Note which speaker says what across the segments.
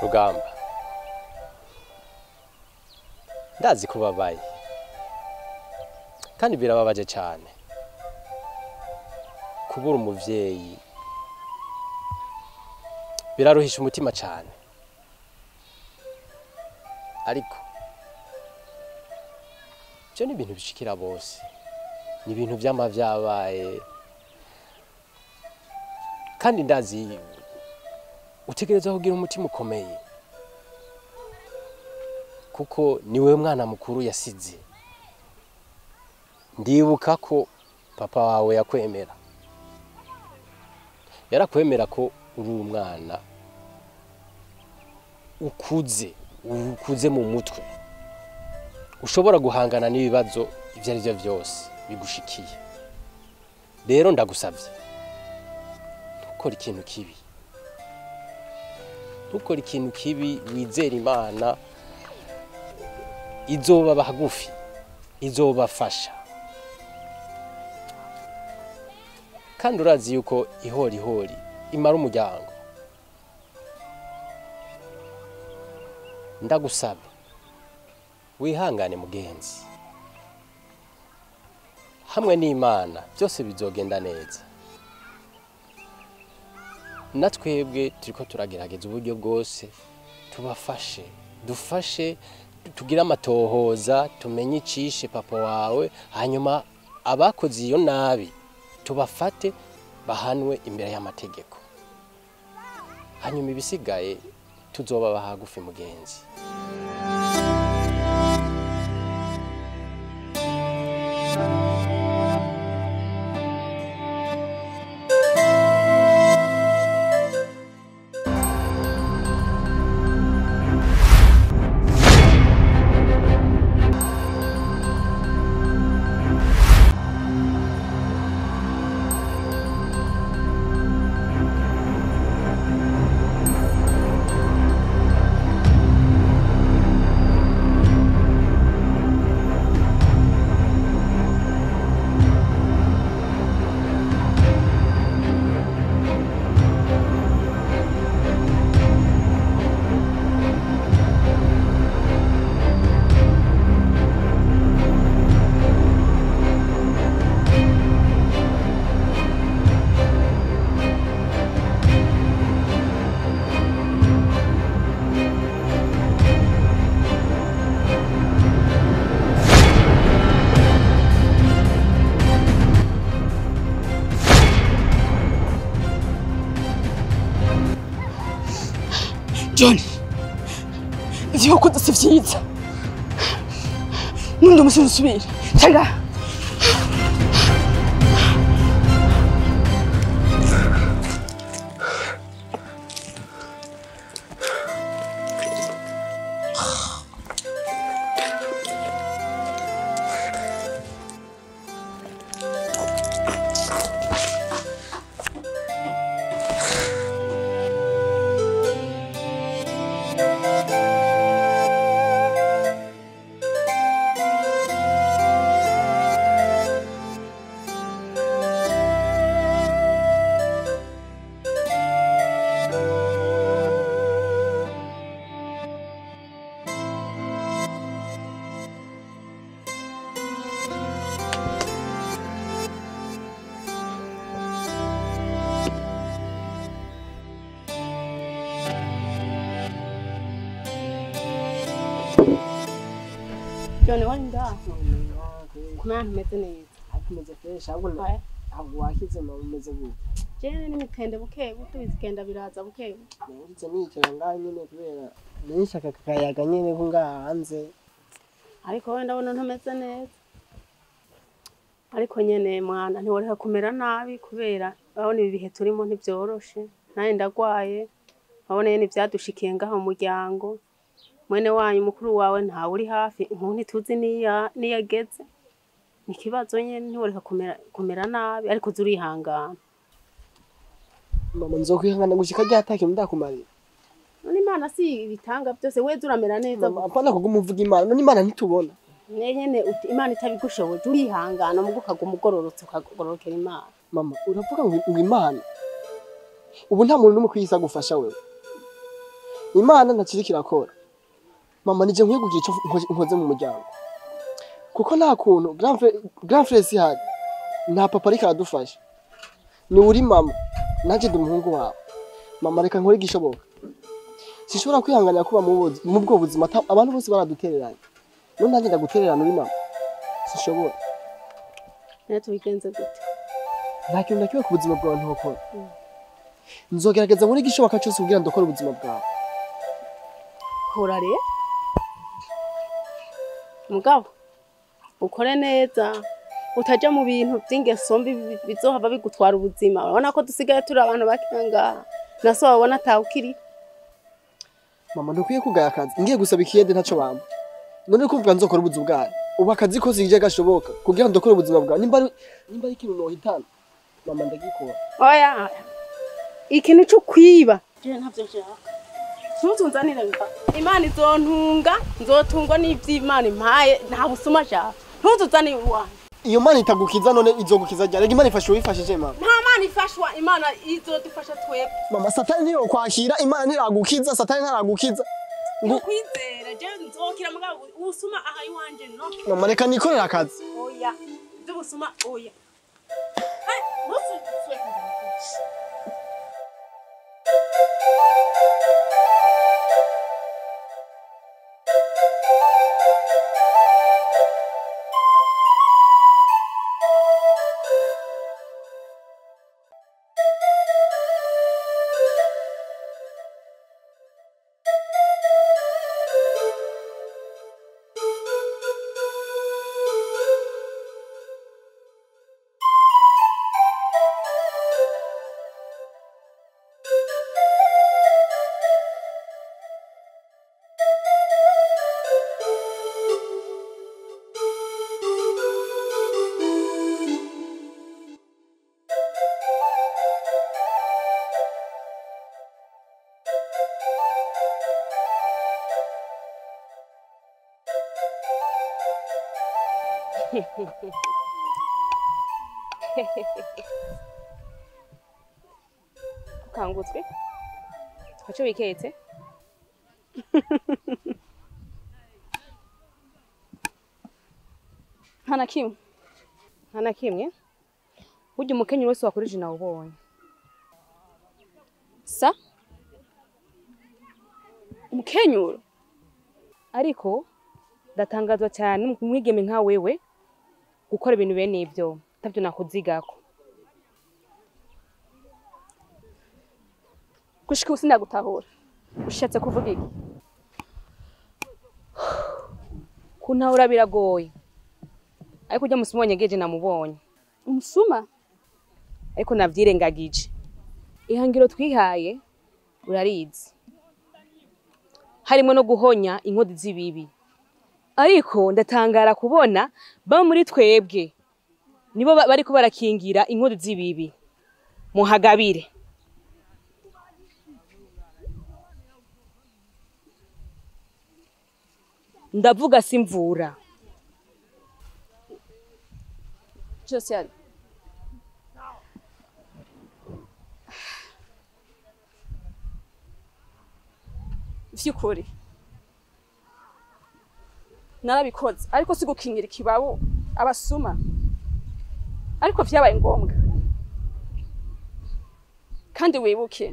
Speaker 1: Rugamba, ndazi ko babaye kandi birababaje cyane kubura umuvyeyi, biraruhisha umutima cyane, ariko byo ni ibintu bishikira bose, ni ibintu vy'amavyabaye, kandi ndazi utegereza kugira umutima ukomeye kuko niwe mwana mukuru yasize. Ndibuka ko papa wawe yakwemera, yarakwemera ko uri umwana ukuze mu mutwe, ushobora guhangana n'ibibazo ivyo ari byo byose bigushikiye. Rero ndagusavye ntukore ikintu kibi, ntukore ikintu kibi, wizera Imana izobaba hagufi, izobafasha. Kandi urazi yuko ihori imara umuryango. Ndagusaba wihangane mugenzi, hamwe n'Imana byose bizogenda neza. Natwebwe turiko turagerageza uburyo bwose tubafashe, dufashe tugira amatohoza, tumenye icishe papa wawe, hanyuma abakoze iyo nabi tubafate bahanwe imbere y'amategeko, hanyuma ibisigaye tuzobaba hagufi mugenzi.
Speaker 2: John, nzi ko udase vyiza. Nundi umusore usubira. Tanga. John, wanda kuma meze neza,
Speaker 3: akumeze fresh ahubwo wakize mu meze gute?
Speaker 2: Jene n'imikende buke buto bizigenda biraza buke.
Speaker 3: Ngize nikira ngaho nyene kubera nishaka kakayaga nyene ko ngaha hanze,
Speaker 2: ariko wenda bona ntameze neza. Ariko nyene mwana ntiworeka kumera nabi kubera abone ibi bihe turimo ntibyoroshe, naye ndagwaye, abone yene ivyadushikiye ngaho mu muryango. Mwene wanyu mukuru wawe ntawe uri hafi, inkunti tuzi niyageze. Nikibazo nyene ntiworeka kumera nabi, ariko zurihangana.
Speaker 3: Mama nzokwihangana gushika ryatake ndakumarira.
Speaker 2: None Imana si ibitanga byose, weze uramera neza.
Speaker 3: Apana kugumuvuga Imana, none Imana ntitubona.
Speaker 2: Nyene Imana itabigushoboje urihangana mu gukaga umugororotse ukagororokera Imana.
Speaker 3: Mama uravuga ngo Imana ubu nta muntu n'umwe kwisa gufasha wewe. imana ntakiri kirakora mama nije nkwiye kugira ico nkoze mu muryango kuko nta kuntu grand frère si hari nta papa ariko aradufasha ni uri mama nanje ndi umuhungu wawe mama reka nkore igishoboka sinshobora kwihanganira kuba mu bwo buzima abantu bose baradutereranye none nanjye ndagutererana uri mama sinshobora
Speaker 2: rero tubigenze gute
Speaker 3: nta kintu nakiwe ku buzima bwawe ntokora nzogerageza nkore igishoboka cyose kugira ndokore ubuzima bwawe
Speaker 2: hora rero mugabo ukore neza utaja mu bintu by'ingeso mbi bizohava bigutwara ubuzima urabona ko dusigaye turi abantu bakanga naso babona atawukiri
Speaker 3: mama ndukwiye kugaya akazi ngiye gusaba ikiyede ntaco bamba none kuvuga nzokora ubuzima bwawe ubu akazi kose ije gashoboka kugira ndokore ubuzima bwawe nimba ari ikintu nohitana mama ndagikora
Speaker 2: oya ikintu cyo kwiba je ntavyo nshaka ntuzunzanire imana izontunga nzotungwa n'ivy'imana impaye nta busuma nshaka ntuzuzanire uwanjye
Speaker 3: iyo mana itagukiza none izogukiza ryari imana ifashe wifashije mama
Speaker 2: nta mana ifashwa imana izodufasha twebwe
Speaker 3: mama satani niyo kwakira imana ntiragukiza satani ntaragukiza
Speaker 2: kwizera je nzokira mugabo ubusuma aha iwanje no
Speaker 3: mama reka nikorera akazi
Speaker 2: oya ubusuma oya hey bosu Ukangutswe aco biketse hana kimwe burya umukenyero wese wakurije nawe ubonye sa umukenyero ariko ndatangazwa cyane umwigeme nka wewe gukora ibintu bene ibyo tabyo nakuzigako gushika usi ndagutahura ushatse kuvuga iki kuntahura biragoye ariko ujya musuma wanyegeje namubonye umusuma ariko navyirengagije ihangiro twihaye urarizi harimo no guhonya inkodi z'ibibi ariko ndatangara kubona ba muri twebwe nibo bariko barakingira inkodi z'ibibi muhagabire ndavuga simvura Josiane vyukuri narabikoze ariko sigukingira ikibabo abasuma ariko vyabaye ngombwa kandi wibuke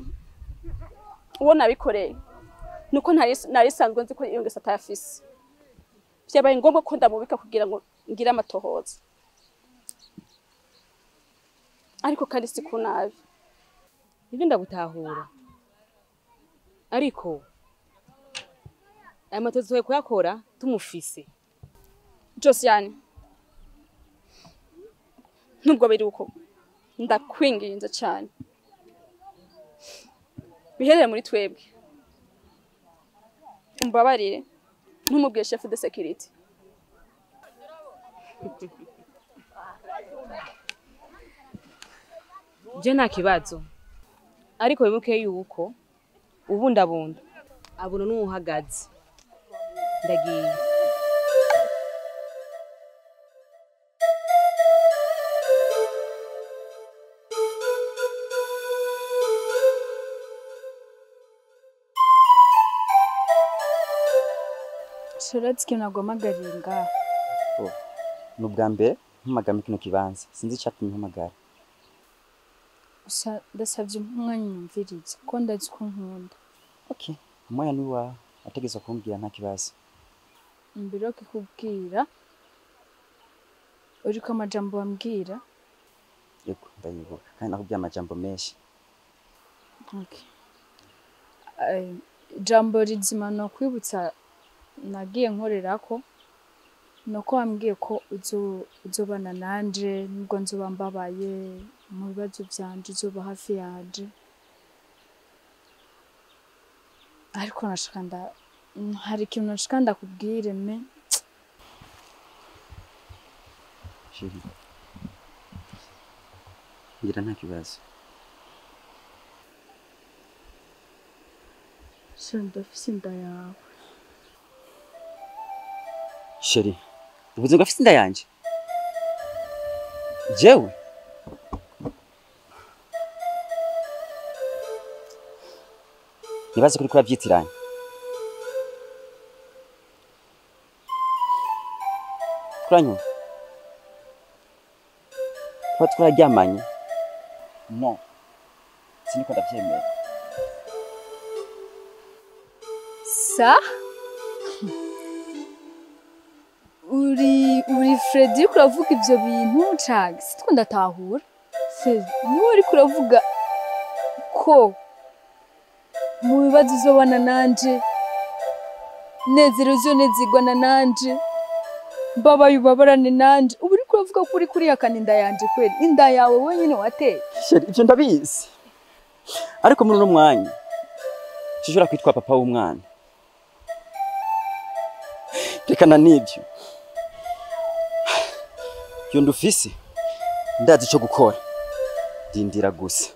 Speaker 2: uwo nabikoreye nuko narisanzwe nzi ko iyo ngese atayafise vyabaye ngombwa ko ndamubika kugira ngo ngire amatohoza ariko kandi siku nabi ibyo ndagutahura ariko aya matozo kuyakora tumufise Josiane nubwo biri uko ndakwinginze cyane biherere muri twebwe umbabarire ntumubwiye chef de sécurité je nta kibazo ariko wibuke yuko ubundabunda abona n'uhagaze ndagiye
Speaker 4: Shorati ikintu naguhamagariye ngaha.
Speaker 5: Ni ubwa mbere mpamagara kino kibanza sinzi icyatumye mpamagara.
Speaker 4: Gusa ndasabye umwanya nyumvirize ko ndazi ko nkunda.
Speaker 5: Okay, umwanya ni wa ategeza kumbwira nta kibazo.
Speaker 4: Mbere yo kukubwira uriko amajambo wambwira.
Speaker 5: Yego ndayibuka kandi nakubwiye amajambo menshi.
Speaker 4: Okay. Jambo rizima no kwibutsa nagiye nkorerako nuko wambwiye ko uzobana nanje nubwo nzoba mbabaye mu bibazo byanje uzoba hafi yanje. Ariko nashaka hari ikintu nashaka ndakubwire me.
Speaker 5: Shiri. Ngira nta kibazo.
Speaker 4: Ndafise inda yawe.
Speaker 5: Sheri, ubuze ngo afise inda yanje? Jewe? Nibaze kuri kurabyitiranye. Kuranyu? Kwa twararyamanye? No. Siniko ndavyemera.
Speaker 4: Sa? Uri Freddy kuravuga ivyo bintu cag sitwo ndatahura. Niwe ari kuravuga ko mu bibazo uzobana nanje nezero zo nezigwana nanje mbabaye ubabarane nanje ubu uri kuravuga ko uri kurihakana inda yanje kweli inda yawe wenyine wateye.
Speaker 5: Sheri ivyo ndabizi. Ariko muri no mwanya sishobora kwitwa papa w'umwana. Rekana nibyo. Yo ndufise ndazi ico gukora. Dindira gusa.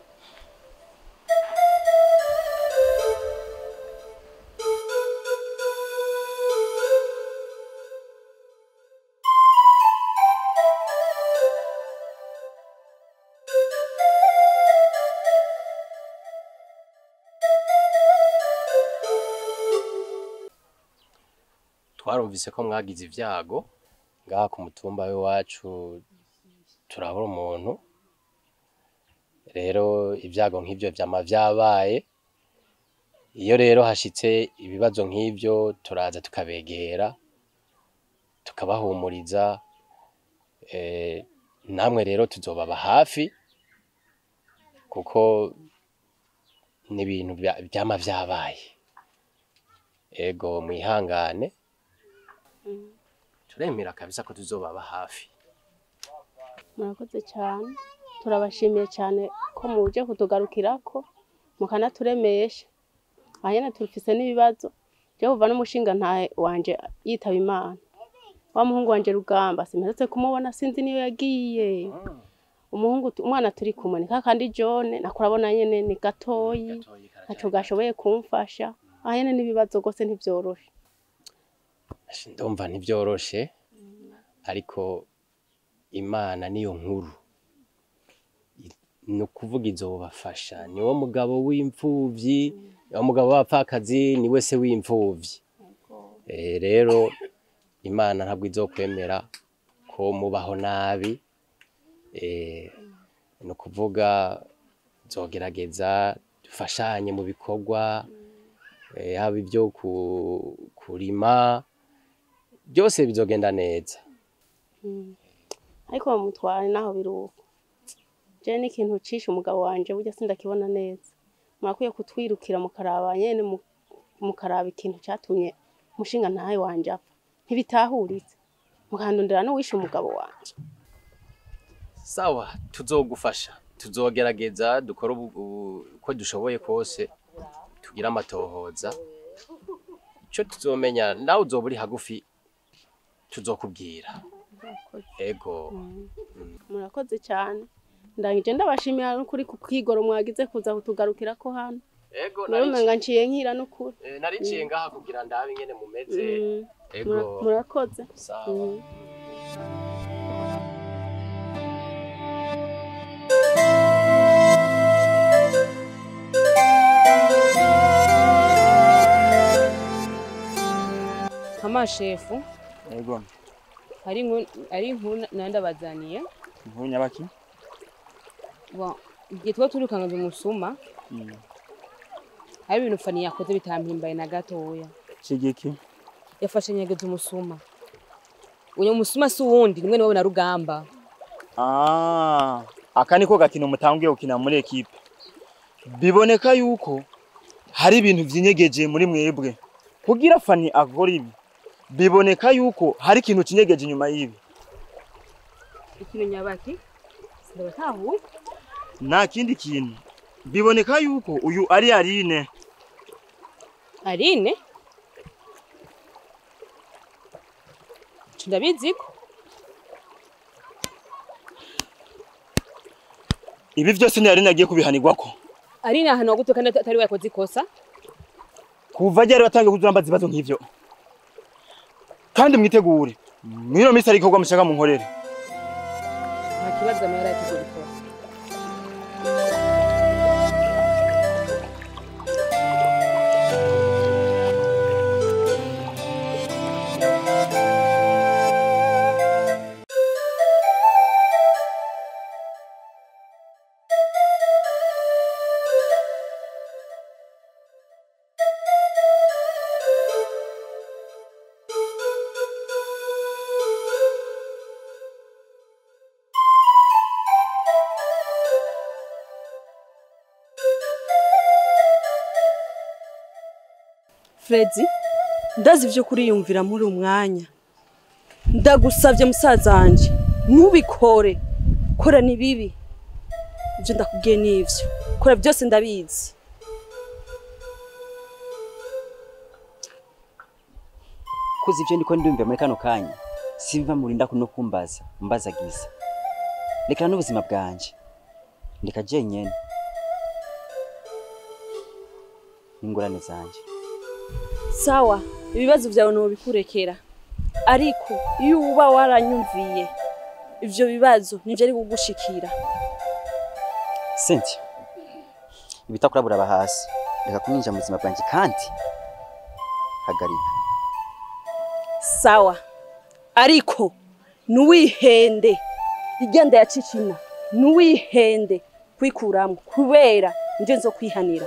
Speaker 1: Twarumvise ko mwagize ivyago ngaha ku mutumba we wacu turabura umuntu rero ivyago nk'ivyo vyama vyabaye iyo rero hashitse ibibazo nk'ivyo turaza tukabegera tukabahumuriza namwe rero tuzobaba hafi kuko ni ibintu vyama vyabaye ego mwihangane turemera kabisa ko tuzobaba hafi.
Speaker 2: Murakoze cyane turabashimiye cyane ko muje kutugarukirako mukanaturemesha ahena turufise n'ibibazo je kuva n'umushinga ntahe wanje yitaba Imana wa muhungu wanje Rugamba simperetse kumubona sinzi niyo yagiye umwana turi kumwe kandi John nakurabona nyene ni gatoyi ntaco gashoboye kumfasha ahena n'ibibazo gose ntivyoroshe.
Speaker 1: Ndumva ntivyoroshe ariko Imana niyo nkuru no kuvuga izobafasha niwo mugabo w'imfuvyi niwo mugabo w'abapfakazi ni wese w'imfuvyi rero Imana ntabwo izokwemera ko mubaho nabi no kuvuga zogerageza dufashanye mu bikorwa haba ibyo kurima byose bizogenda neza.
Speaker 2: Ariko bamutwara naho biruko je n'ikintu cisha umugabo wanje burya sindakibona neza murakwiye kutwirukira mukaraba nyene mukaraba ikintu catumye mushinga ntahe wanje apfa ntibitahuritse mukandondera no wisha umugabo wanje.
Speaker 1: Sawa tuzogufasha tuzogerageza dukora uko dushoboye kose tugira amatohoza cyo tuzomenya nawe uzoburi hagufi tuzokubwira. Ego.
Speaker 2: Murakoze cyane ndangije ndabashimira n'ukuri ku kwigoro mwagize kuza kutugarukira ko hano.
Speaker 1: Ego
Speaker 2: narumenga nciye nkira n'ukuri
Speaker 1: nariciye ngaha kugira ndabe nyene mumeze. Ego
Speaker 2: murakoze.
Speaker 1: Sawa.
Speaker 6: Ama shefu
Speaker 5: Yego.
Speaker 6: ari inkuru nandabazaniye.
Speaker 5: Inkuru nyabaki?
Speaker 6: Bon, igihe tuba turukanga umusuma. Hari ibintu Fani yakoze bitampimbaye na gatoya.
Speaker 5: Kigiki?
Speaker 6: Yafashe nyegeza umusuma. Uyo musuma si wundi nimwe niwe na Rugamba.
Speaker 5: Aka niko gakino mutangiye gukina muri equipe. Biboneka yuko hari ibintu vyinyegeje muri mwebwe. Kugira Fani akora ibi. Biboneka yuko hari ikintu kinyegeje inyuma yibi.
Speaker 6: Ikintu nyabaki? Sindabatahuye.
Speaker 5: Nta kindi kintu. Biboneka yuko uyu ari Aline.
Speaker 6: Aline? Ndabiziko.
Speaker 5: Ibi vyose ni Aline agiye kubihanirwako.
Speaker 6: Aline ahantu gute kandi atari we yakoze ikosa?
Speaker 5: Kuva ryari batangiye kuzuramba zibazo nk'ivyo. Kandi mwitegure. Mwino misi ariko mushaka mu nkorere.
Speaker 6: Nta kibazo amera yateguye gukora.
Speaker 7: Fredy, ndazi ivyo kuriyumvira muri umwanya. Ndagusavye musaza wanje, nubikore. Kora ni bibi. Ivyo ndakubwiye nivyo. Kora byose ndabizi.
Speaker 5: Kuzi ivyo ndiko ndumva muri kano kanya. Simva murinda kuno kumbaza, mbazagiza. Reka n'ubuzima bwanje. Ndeka jenyene. Ingorane zanje.
Speaker 7: Sawa, ibibazo vyawe no bikurekera. Ariko iyo uba waranyumviye, ivyo bibazo nivyo ari kugushikira.
Speaker 5: Cynthia. Ibitakurabura bahasi. Reka kuninja mu buzima bwanje kandi hagarika.
Speaker 7: Sawa. Ariko nuwihende. Igenda yacicina. Nuwihende kwikuramwe kubera nje nzo kwihanira.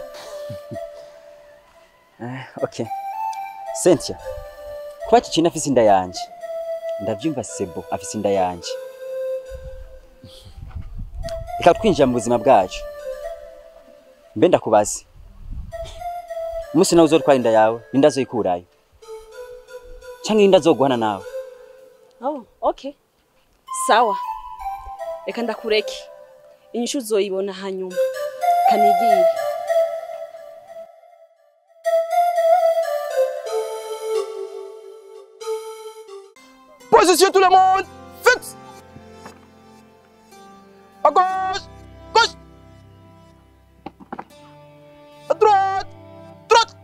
Speaker 5: Okay. Cynthia. Kuba Cicina afise inda yanje. Ndavyumva Sebo afise inda yanje. Reka twinjira mu buzima bwacu. Mbe ndakubaza. Umunsi nawe uzotwara inda yawe, ninda zoyikurayo. Canke inda zoguhana nawe.
Speaker 7: Oh, okay. Sawa. Reka ndakureke. Inyishu zoyibona hanyuma. Kanigire.
Speaker 5: Position tout le monde, fixe. À gauche, gauche. À droite, droite.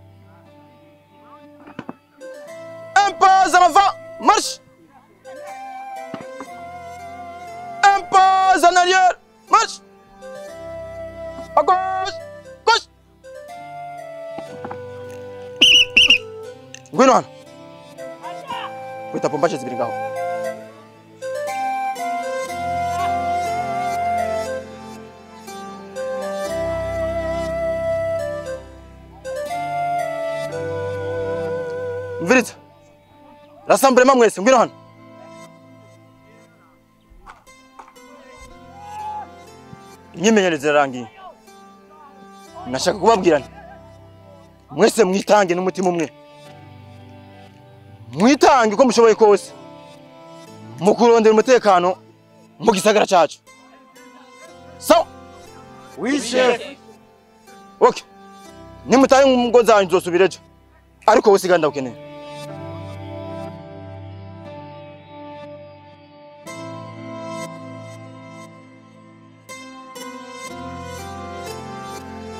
Speaker 5: Un pas en avant, marche. Un pas en arrière, marche. À gauche, gauche. Gwino. Wita pomba zibiri ngaho. Mviriza. Rassemblement mwese ngwino hano. Imyimenyerezo yarangiye. Nashaka kubabwirana. Mwese mwitange n'umutima umwe. Mwitange uko mushoboye kose. Mukurondera umutekano mu gisagara cyacu. So, oui chef. Okay. Nimutaye ngo zanyu nzosubirejo. Ariko wose ganda ukeneye.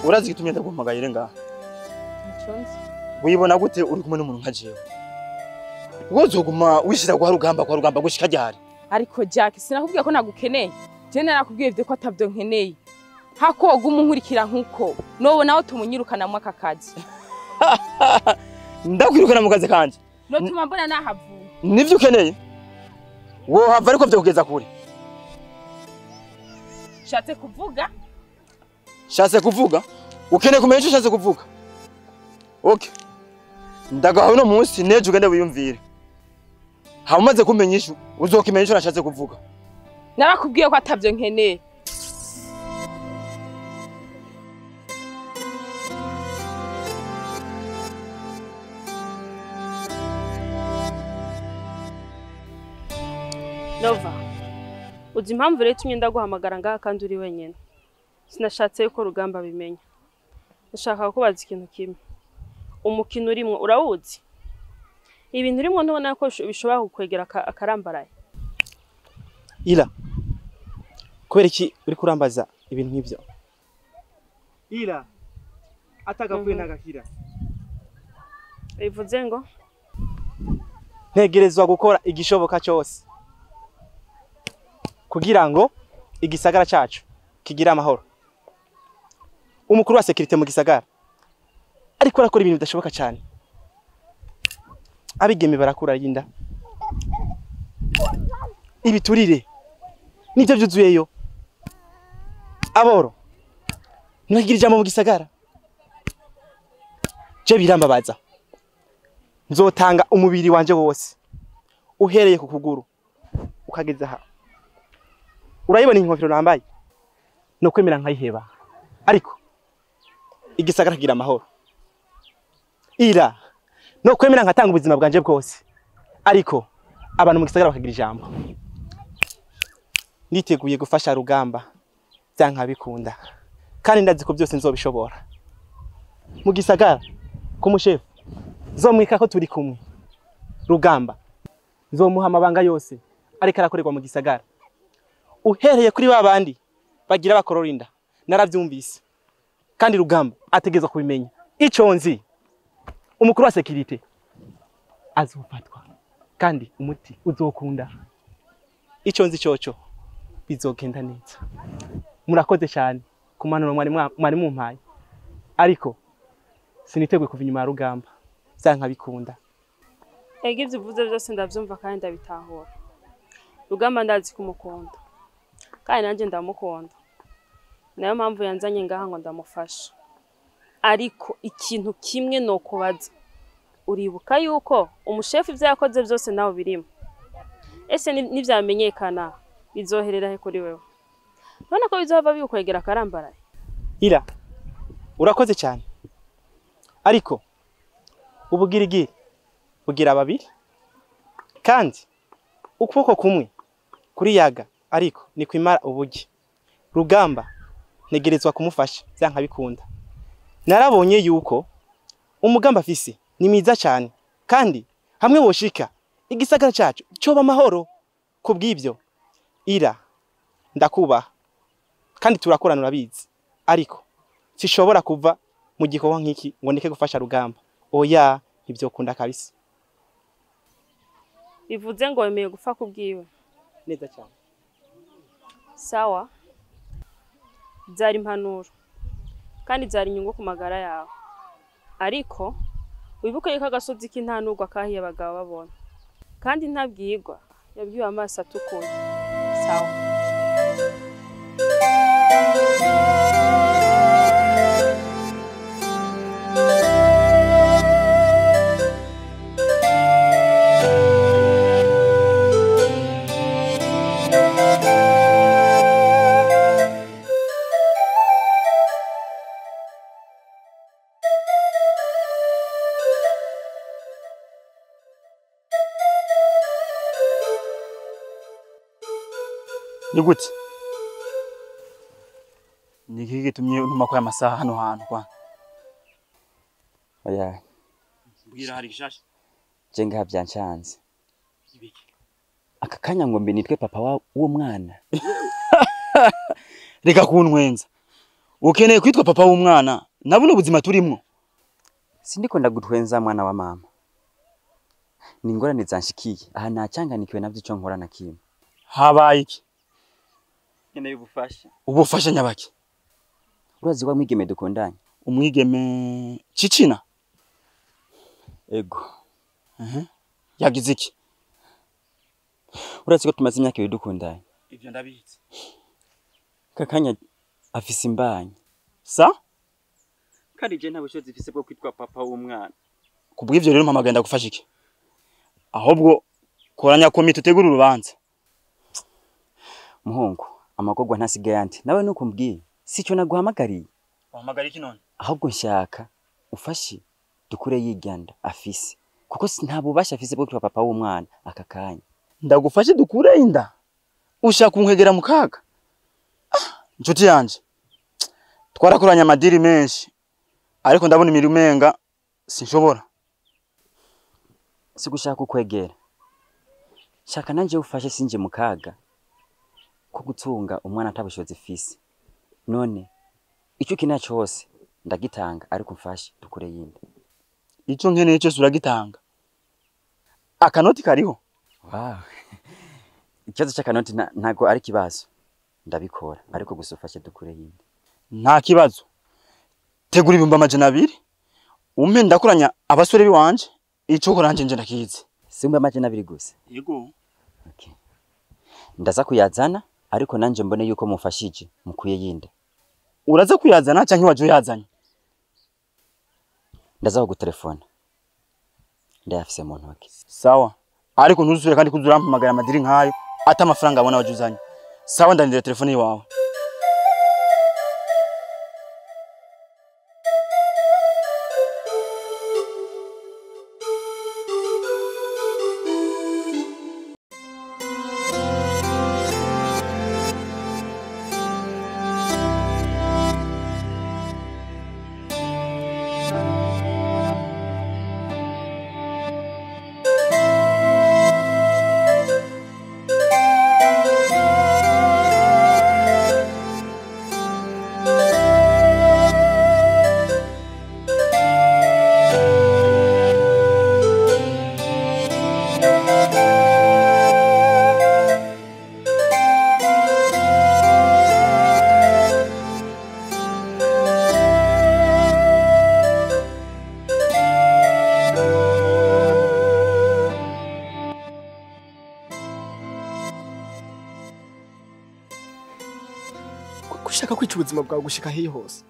Speaker 5: Urazi gitumye ndaguhamagaye ngaha.
Speaker 6: Nchonzi.
Speaker 5: Wibona gute uri kumwe n'umuntu nka jewe? Wozoguma wishira kwa rugamba gushika ryari?
Speaker 6: Ariko Jack sinakubwiye ko nagukeneye. Je narakubwiye ko atavyo nkeneye. Hako guma nkurikira nkuko. Nobo naho tumunyirukana mu aka kazi.
Speaker 5: Ndakwirukana mu kazi kanje.
Speaker 6: notuma mbona nahavuye.
Speaker 5: Nivyo ukeneye? Wohava ariko vyo kugeza kure.
Speaker 6: Shatse kuvuga?
Speaker 5: Shatse kuvuga? Ukeneye kumenya ico shatse kuvuga? Okay. Ndagahawe no munsi neje ugende wiyumvire. Hamaze kumenya ishu uzokimenya ico nashatse kuvuga.
Speaker 6: Narakubwiye ko atavyo nkeneye.
Speaker 7: Nova, uzi impamvu rero tumye ndaguhamagara ngaha kandi uri wenyene. Sinashatse yuko Rugamba bimenya. Ndashaka kubaza ikintu kimwe. Umukino urimwo urawuzi? Ibintu urimwo ntubona ko bishobora kukwegera akarambaraye.
Speaker 8: Ila, kubera iki uri kurambaza ibintu nk'ivyo? Ila, atagapfuye ntagakira.
Speaker 7: Bivuze ngo
Speaker 8: Ntegerezwa gukora igishoboka cyose kugira ngo igisagara cyacu kigira amahoro. Umukuru wa security mu gisagara ariko arakora ibintu bidashoboka cyane. Abigeme barakura yinda. Ibiturire nivyo byuzuyeyo. Aboro ntibagira ijambo mu gisagara. Je birambabaza. Nzotanga umubiri wanje wose uhereye ku kuguru ukageza ha. Urayibona inkofero nambaye no kwemera nkayiheba, ariko igisagara kigira amahoro. Ira no kwemera nkatanga ubuzima bwanje bwose, ariko abantu mu gisagara bakagira ijambo. Niteguye gufasha Rugamba byanka bikunda, kandi ndazi ko byose nzobishobora. Mu gisagara ku mushefu nzomwika ko turi kumwe. Rugamba nzomuha amabanga yose ariko arakorerwa mu gisagara. Uhereye kuri babandi bagira bakororinda naravyumvise, kandi Rugamba ategeza kubimenya. Ico nzi umukuru wa security azofatwa kandi umuti uzokunda. Ico nzi coco bizogenda neza. Murakoze cyane kumanura mwari mumpaye, ariko siniteguye kuva inyuma ya Rugamba byanka bikunda.
Speaker 7: ege ivyo uvuze byose ndavyumva kandi ndabitahura. Rugamba ndazi kumukunda kandi nanje ndamukunda, nayo mpamvu yanzanye ngaha ngo ndamufasha. Ariko ikintu kimwe no kubaza, uribuka yuko umushefu ivyo yakoze byose nawe birimo? Ese nivyamenyekana bizoherera he kuri wewe? None ko bizova bikwegera akarambaraye?
Speaker 8: Ira urakoze cyane, ariko ubugirigiri bugira babiri, kandi ukuboko kumwe kuri yaga ariko ni kwimara ubugi. Rugamba negerezwa kumufasha byanka bikunda. Narabonye yuko umugamba afise ni mwiza cyane, kandi hamwe woshika igisagara cyacu cyoba amahoro. Kubw'ibyo Ira ndakubaha kandi turakorana urabizi, ariko sishobora kuva mu gikorwa nk'iki ngo ndeke gufasha Rugamba. Oya, ibyo kunda kabisa.
Speaker 7: Bivuze ngo wemeye gufa kubwiwe?
Speaker 8: Neza cyane.
Speaker 7: Sawa, zari impanuro kandi zari inyungu ku magara yawe, ariko wibuke yuko agasozi k'intanurwa kahiye abagabo babona, kandi ntabwirwa yabwiwe amaso atukuye. Sawa.
Speaker 5: Ni gute? Ni iki gitumye untuma kwa amasaha hano hantu kwa?
Speaker 9: Oya,
Speaker 5: Mbwira hari gishasha.
Speaker 9: je ngaha byancanze. Aka kanya ngo mbe nitwe papa w'uwo mwana.
Speaker 5: Reka kuntwenza. Ukeneye kwitwa papa w'umwana, nabuno ubuzima turimwo.
Speaker 9: Sindiko ndagutwenza mwana wa mama. Ni ingorane zanshikiye. Aha nacanganikiwe navyo ico nkora na kimwe.
Speaker 5: Habaye iki?
Speaker 9: Nkeneye ubufasha.
Speaker 5: Ubufasha nyabaki?
Speaker 9: Urazi wa mwigeme dukundanye?
Speaker 5: Umwigeme Cicina?
Speaker 9: Ego.
Speaker 5: yagize iki?
Speaker 9: Urazi ko tumaze imyaka 2 dukundanye.
Speaker 5: Ivyo ndabizi.
Speaker 9: Kakanya afise imbanyi.
Speaker 5: Sa?
Speaker 9: Kandi je nta bushobozi mfise bwo kwitwa papa w'umwana.
Speaker 5: Kubw'ivyo rero mpamagaye ndagufasha iki? Ahubwo koranya komite utegura urubanza.
Speaker 9: Muhungu, amagogwa ntasigaye ante. Nawe nuko mbwiye, sico naguhamagariye.
Speaker 5: Wahamagara iki none?
Speaker 9: Ahubwo nshaka ufashe dukure yiganda afise. Kuko nta bubasha afise bwo kwitwa papa w'umwana aka kanya.
Speaker 5: Ndagufashe dukure inda. Ushaka kunkwegera mu kaga? Nshuti yanje. Twarakoranye amadiri menshi. Ariko ndabona imirumenga sinshobora.
Speaker 9: Sigushaka ukwegera. Shaka nanje ufashe sinje mu kaga. Ko gutunga umwana atabushobozi fisi. None ico kina cyose ndagitanga ariko mfashe dukure yindi.
Speaker 5: Ico nkeneye cyose uragitanga. Akanoti kariho.
Speaker 9: Wow. Ikibazo cy'akanoti ntago ari kibazo. Ndabikora ariko gusa ufashe dukure yindi.
Speaker 5: Nta kibazo. Tegura 200 umpe ndakuranya abasore biwanje ico koranje nje ndakize.
Speaker 9: Simba 200 gusa.
Speaker 5: Yego.
Speaker 9: Okay. Ndaza kuyazana ariko nanje mbone yuko mufashije mukuye yinde.
Speaker 5: Uraza kuyazana canke waje uyazanye?
Speaker 9: Ndaza kugutelefona. Ndayafise mu ntoki.
Speaker 5: Sawa. Ariko ntuzusubire kandi kuzurampamagara amadiri nkayo ata amafaranga abona waje uzanye. Sawa ndandire telefone yawe.
Speaker 3: Kushaka kwica ubuzima bwawe gushika hiyo hose.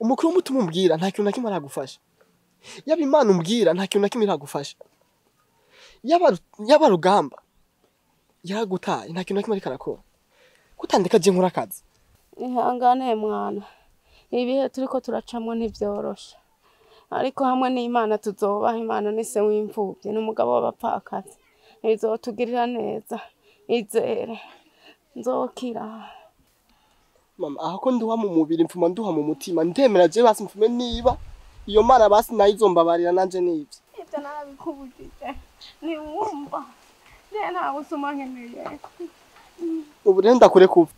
Speaker 3: Umukuru w'umutima umbwira nta kintu na kimwe aragufasha. Yaba Imana umbwira nta kintu na kimwe iragufasha. Yaba Rugamba yaragutaye nta kintu na kimwe ariko arakora. Kutandika je nkora akazi.
Speaker 2: Ihangane mwana. Ibihe turiko turacamwe ntivyorosha. Ariko hamwe n'Imana tuzobaha. Imana ni se w'imfuvyi n'umugabo w'abapfakazi. Izotugirira neza. Izere. Nzokira.
Speaker 3: Mama ahako nduha mu mubiri mfuma nduha mu mutima ndemera je basi mfume niba iyo Mana basi nayizombabarira nanje nivyo.
Speaker 2: Ibyo narabikubujije. Ni wumva. Nena usuma nkeneye.
Speaker 3: Ubu renda kure kuva.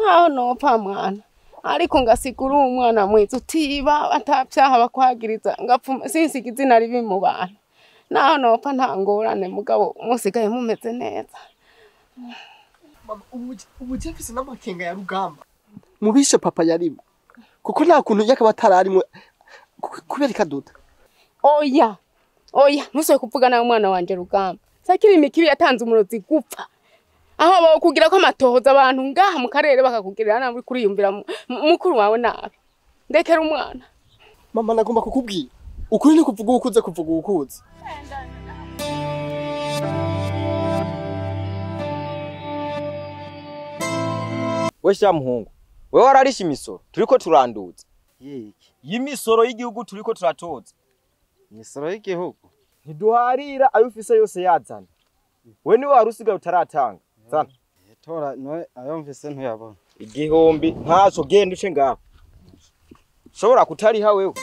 Speaker 2: Aho nopfa mwana. Ariko ngasigura umwana mwiza utiba atapyaha bakwagiriza ngapfuma sinsiga izina ribi mu bantu. Naho nopfa ntangorane mugabo musigaye mumeze neza.
Speaker 3: Ubu je mfise n'amakenga ya Rugamba. Mubishe papa yarimo. Kuko nta kuntu yakaba atararimo kubera ikaduta.
Speaker 2: Oya. Ntusoye kuvuga nawe mwana wanje Rugamba. Sakiri imikibi yatanze umurozi gupfa. Aho abo kugira ko amatohoza abantu ngaha mu karere bakakugirira nawe kuri yumvira mukuru wawe nabi. Ndekera umwana.
Speaker 3: Mama nagomba kukubwira. Ukuri ni kuvuga ukuze kuvuga ukuze.
Speaker 10: We sha muhungu. We wararisha imisoro turiko turanduza. Yiki. Yimisoro y'igihugu turiko turatoza. Imisoro y'igihugu. Ntiduharira ayo ufise yose yazana. We ni warusiga utaratanga. Zana.
Speaker 11: Tora no ayo mfise ntuyabona.
Speaker 10: Igihombi ntaso genda uce ngaho. Shobora kutariha wewe.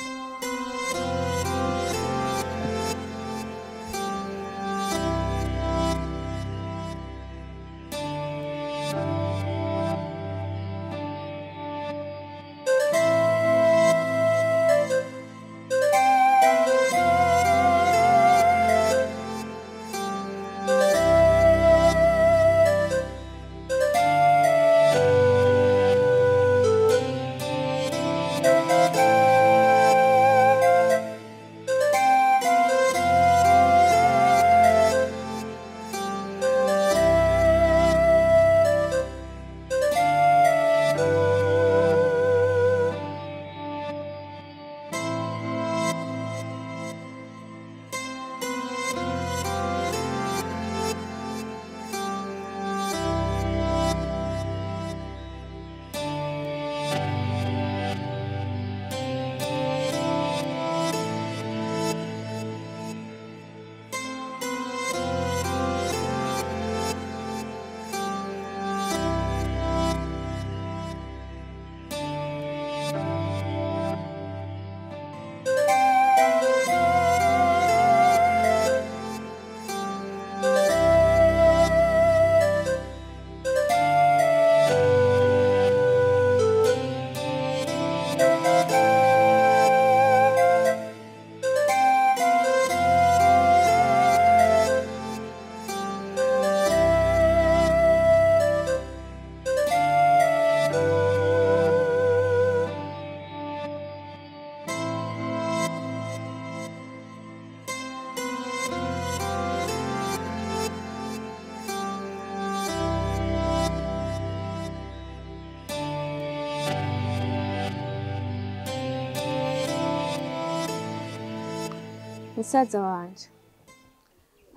Speaker 12: Musaza wanje,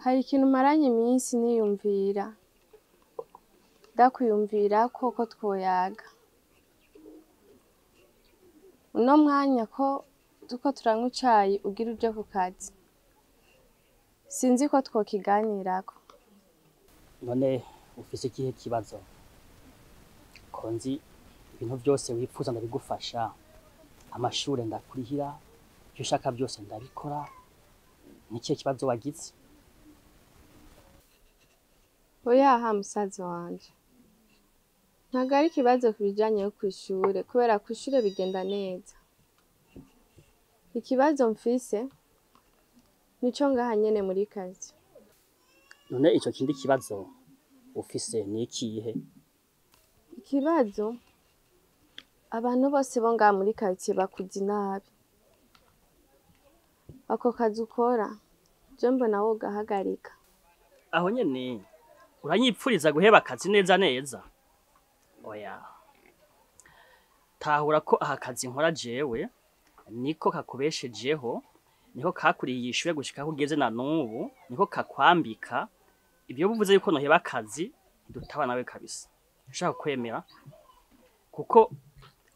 Speaker 12: hari ikintu maranye iminsi niyumvira, ndakwiyumvira ko twoyaga. Uno mwanya ko tuko turanywa icayi ugira uje ku kazi, sinzi ko twokiganirako.
Speaker 13: None ufise ikihe kibazo? Ko nzi ibintu byose wifuza ndabigufasha, amashure ndakurihira, ivyo ushaka byose ndabikora. Ni ikihe kibazo wagize?
Speaker 12: Oyaha musaza wanje, ntabwo ari ikibazo kubijanye yo kw'ishure, kubera kw'ishure bigenda neza. Ikibazo mfise nico ngaha nyene muri kazi.
Speaker 13: None ico kindi kibazo ufise ni ikihe?
Speaker 12: Ikibazo abantu bose bo ngaha muri kazi bakuzi nabi. Ako kazi ukora je mbona wogahagarika.
Speaker 13: Aho nyene uranyipfuriza guheba akazi neza neza? Oya, tahura ko aha kazi nkora jewe niko kakubeshejeho, niko kakuriye ishure gushika aho ugeze na nubu, niko kakwambika. Ibyo buvuze yuko noheba akazi ndutaba nawe kabisa. Ushaka kwemera kuko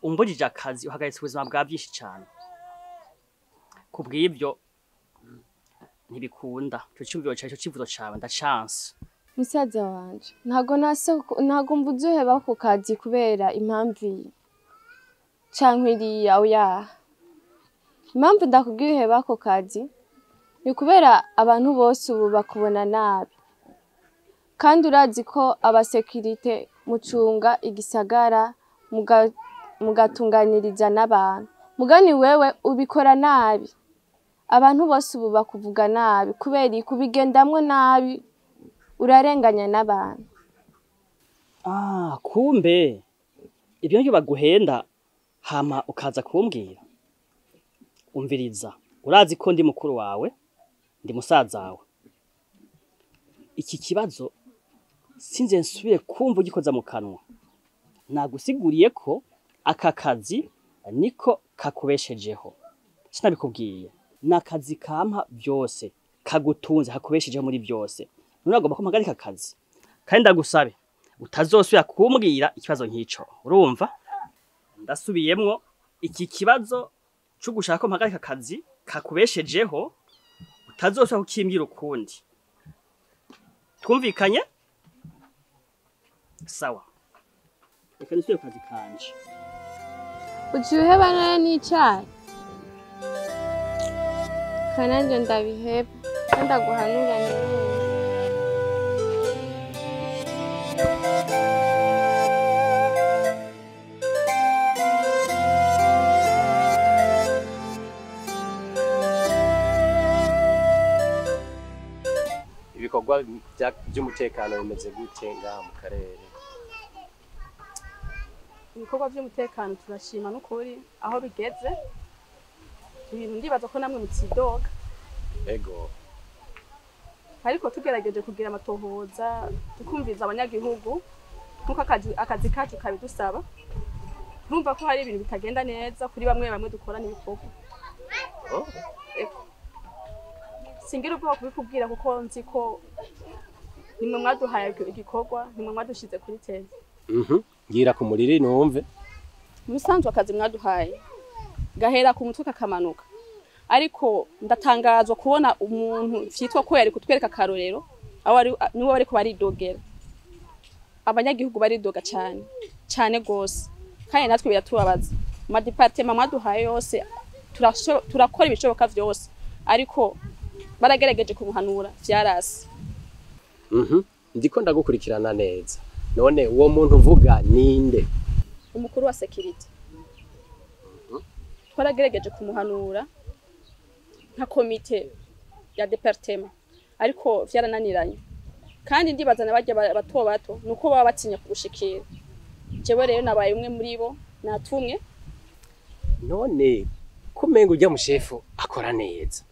Speaker 13: umbujije akazi uhagaritse ubuzima bwa byinshi cyane. Kubw'ibyo ntibikunda. Cyo cyumviro cyawe, cyo kivuzo cyawe ndachance.
Speaker 12: Musaza wanje, ntago mvuze uheba ku kazi kubera impamvu canke iriya. Oya, impamvu ndakubwiye uheba ku kazi ni kubera abantu bose ubu bakubona nabi, kandi urazi ko abasekirite mucunga igisagara mugatunganiriza n'abantu. Mugani wewe ubikora nabi, abantu bose ubu bakuvuga nabi kubera kubigendamwo nabi, urarenganya n'abantu.
Speaker 13: Kumbe ibyo nibyo baguhenda hama ukaza kumbwira. Umviriza, urazi ko ndi mukuru wawe, ndi musaza wawe. Iki kibazo sinze nsubire kumva ugikoza mu kanwa. Nagusiguriye ko aka kazi niko kakubeshejeho. Sinabikubwiye. Nakazi kampa byose, kagutunze, hakubeshejeho muri byose. None agomba ko mpagarika akazi. Kandi ndagusabe utazosubira kumbwira ikibazo nk'ico. Urumva? Ndasubiyemwo, iki kibazo cyo gushaka ko mpagarika akazi kakubeshejeho utazosubira kukimbwira ukundi. Twumvikanye? Sawa. Reka nisubire ku kazi kanje.
Speaker 12: Ujuheba nayo n'icayi? Kananje ndabiheba, ndaguhanura neza.
Speaker 1: Ibikorwa by'umutekano bimeze gute ngaha mu karere?
Speaker 2: Ibikorwa by'umutekano turashima n'ukuri aho bigeze. Ibintu ndibaza ko namwe mutsidoga.
Speaker 1: Ego.
Speaker 2: Ariko tugerageje kugira amatohoza, tukumviza abanyagihugu nkuko akazi kacu kabidusaba. Urumva ko hari ibintu bitagenda neza kuri bamwe dukorana ibikorwa. Singira ubwo kubikubwira kuko nzi ko nimwe mwaduhaye igikorwa, nimwe mwadushize kuri tele.
Speaker 1: Ngira ku muriri numve.
Speaker 2: Musanzwe akazi mwaduhaye gahera ku mutwe kakamanuka. Ariko ndatangazwa kubona umuntu vyitwa ko yari kutwereka karorero, niwe bariko baridogera. Abanyagihugu baridoga cyane gose. Kandi natwe biratubabaza. Ma departement mwaduhaye yose turakora ibishoboka vyose, ariko baragerageje kumuhanura vyarasi.
Speaker 1: Ndiko ndagukurikirana neza. None uwo muntu uvuga ninde?
Speaker 2: Umukuru wa security. Twaragerageje kumuhanura nka komite ya departement, ariko vyarananiranye. Kandi ndibazana bajya bato nuko baba batinya kugushikira. Jewe rero nabaye umwe muri bo natumwe.
Speaker 1: None kumengo ujya mushefu akora neza.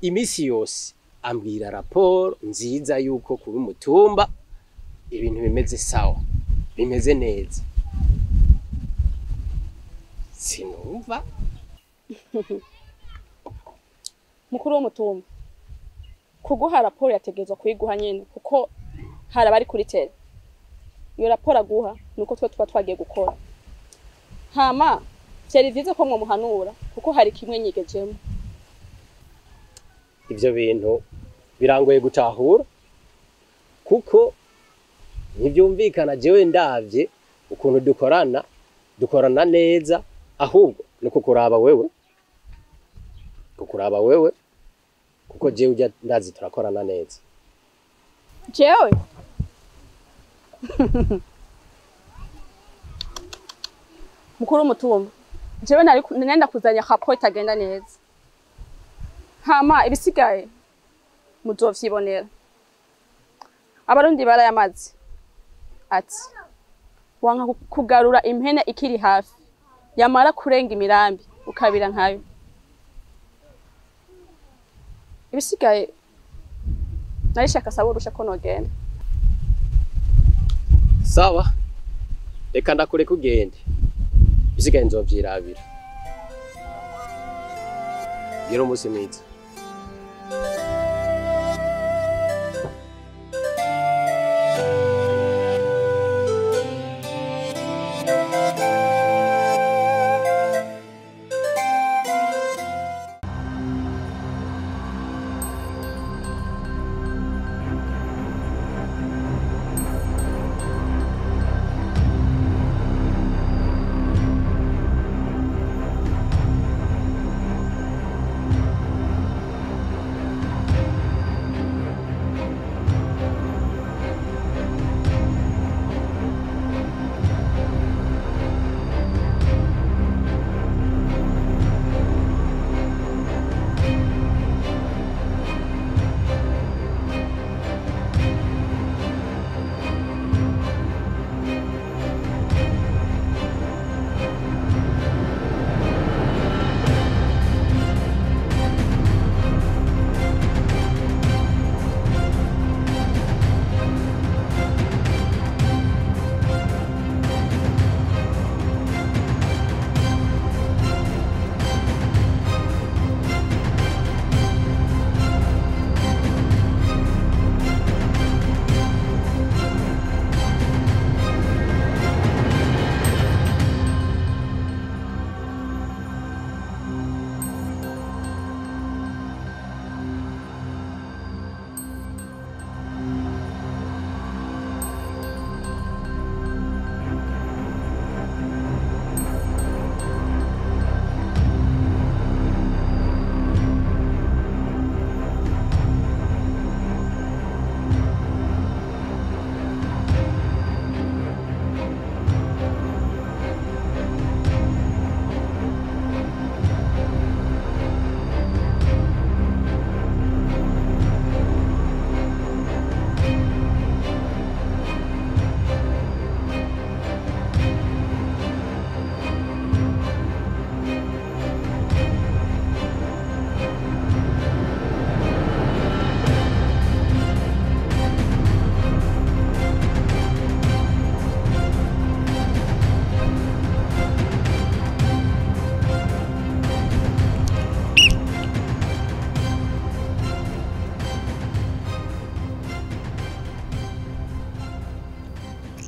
Speaker 1: Imisi yose ambwira raporo nziza yuko kuri umutumba ibintu bimeze sawa, bimeze neza. Sinumva.
Speaker 7: mukuru w'umutumba kuguha raporo yategezwa kuyiguha nyene kuko hari abari kuri tele iyo raporo aguha nuko twe tuba twagiye gukora hama vyari ko mwomuhanura kuko hari kimwe nyigejemo.
Speaker 1: Ivyo bintu birangoye gutahura kuko ntivyumvikana jewe ndavye ukuntu dukorana neza ahubwo nuko kuraba wewe kuko jewe ujya ndazi turakorana neza
Speaker 7: jewe mukuru w'umutumba jewe nenda kuzanya raporo itagenda neza hama ibisigaye muzovyibonera. Abarundi barayamaze ati wanka kugarura impene ikiri hafi yamara kurenga imirambi ukabira nkayo. Ibisigaye narishaka sabo rusha ko nogenda.
Speaker 1: Sawa reka ndakure kugende ibisigaye nzovyirabira. Gira umunsi mwiza.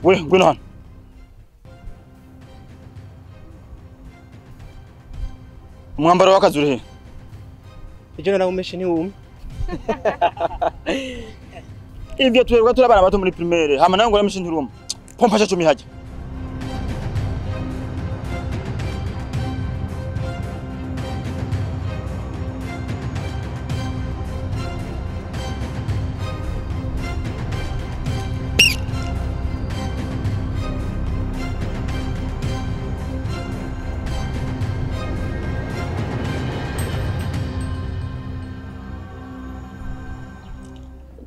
Speaker 5: We, ngwino hano. Umwambaro w'akazi uri he?
Speaker 8: Ijyo narawumeshe ntiwumye.
Speaker 5: Ibyo twebwe turabana bato muri primaire, hama nawe ngo rameshe ntiruma. Pompa cyo mihajya.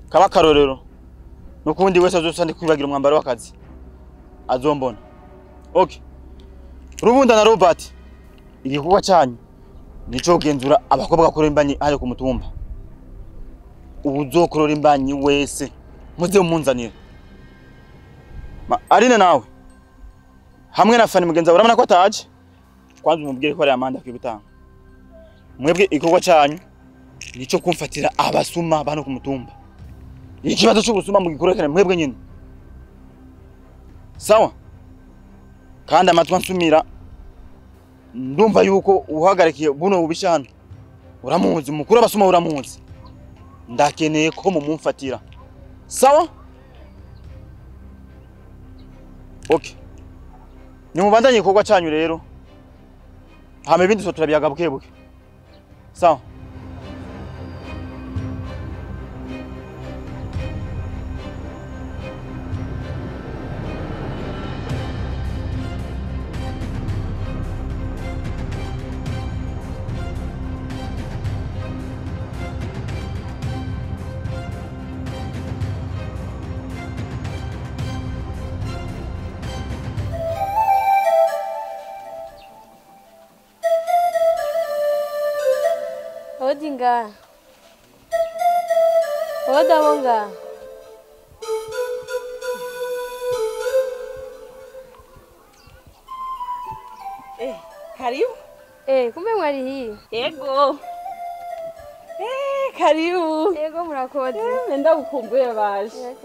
Speaker 5: Kaba karorero nukundi wese azosande kwibagira umwambaro w'akazi azombona. Okay, Rubunda na Robert igikorwa cyanyu nico genzura abakobwa bakora imbanyi ayo ku mutumba. Ubuzokorora imbanyi wese muze umunzanira. Arine nawe hamwe na Fani mugenza urabona ko ataje kwanza umubwire ko ari amanda kwibutanga. Mwebwe igikorwa cyanyu nico kumfatira abasuma bano ku mutumba. Ikibazo cy'ubusuma mu gikurekane mwebwe nyine. Sawa? Kandi amatwa nsumira ndumva yuko uhagarikiye buno bubisha hano. Uramuzi mukuru abasuma uramuzi. Ndakeneye ko mumumfatira. Sawa? Okay. Nimubandanye ikorwa cyanyu rero. Hama ibindi so turabiyaga bukebuke. Sawa?
Speaker 12: Odinga. Oda wonga.
Speaker 7: Karibu.
Speaker 12: Kumbe mwari hii.
Speaker 7: Yego. Karibu.
Speaker 12: Yego murakoze.
Speaker 7: Nenda gukumbuye baje.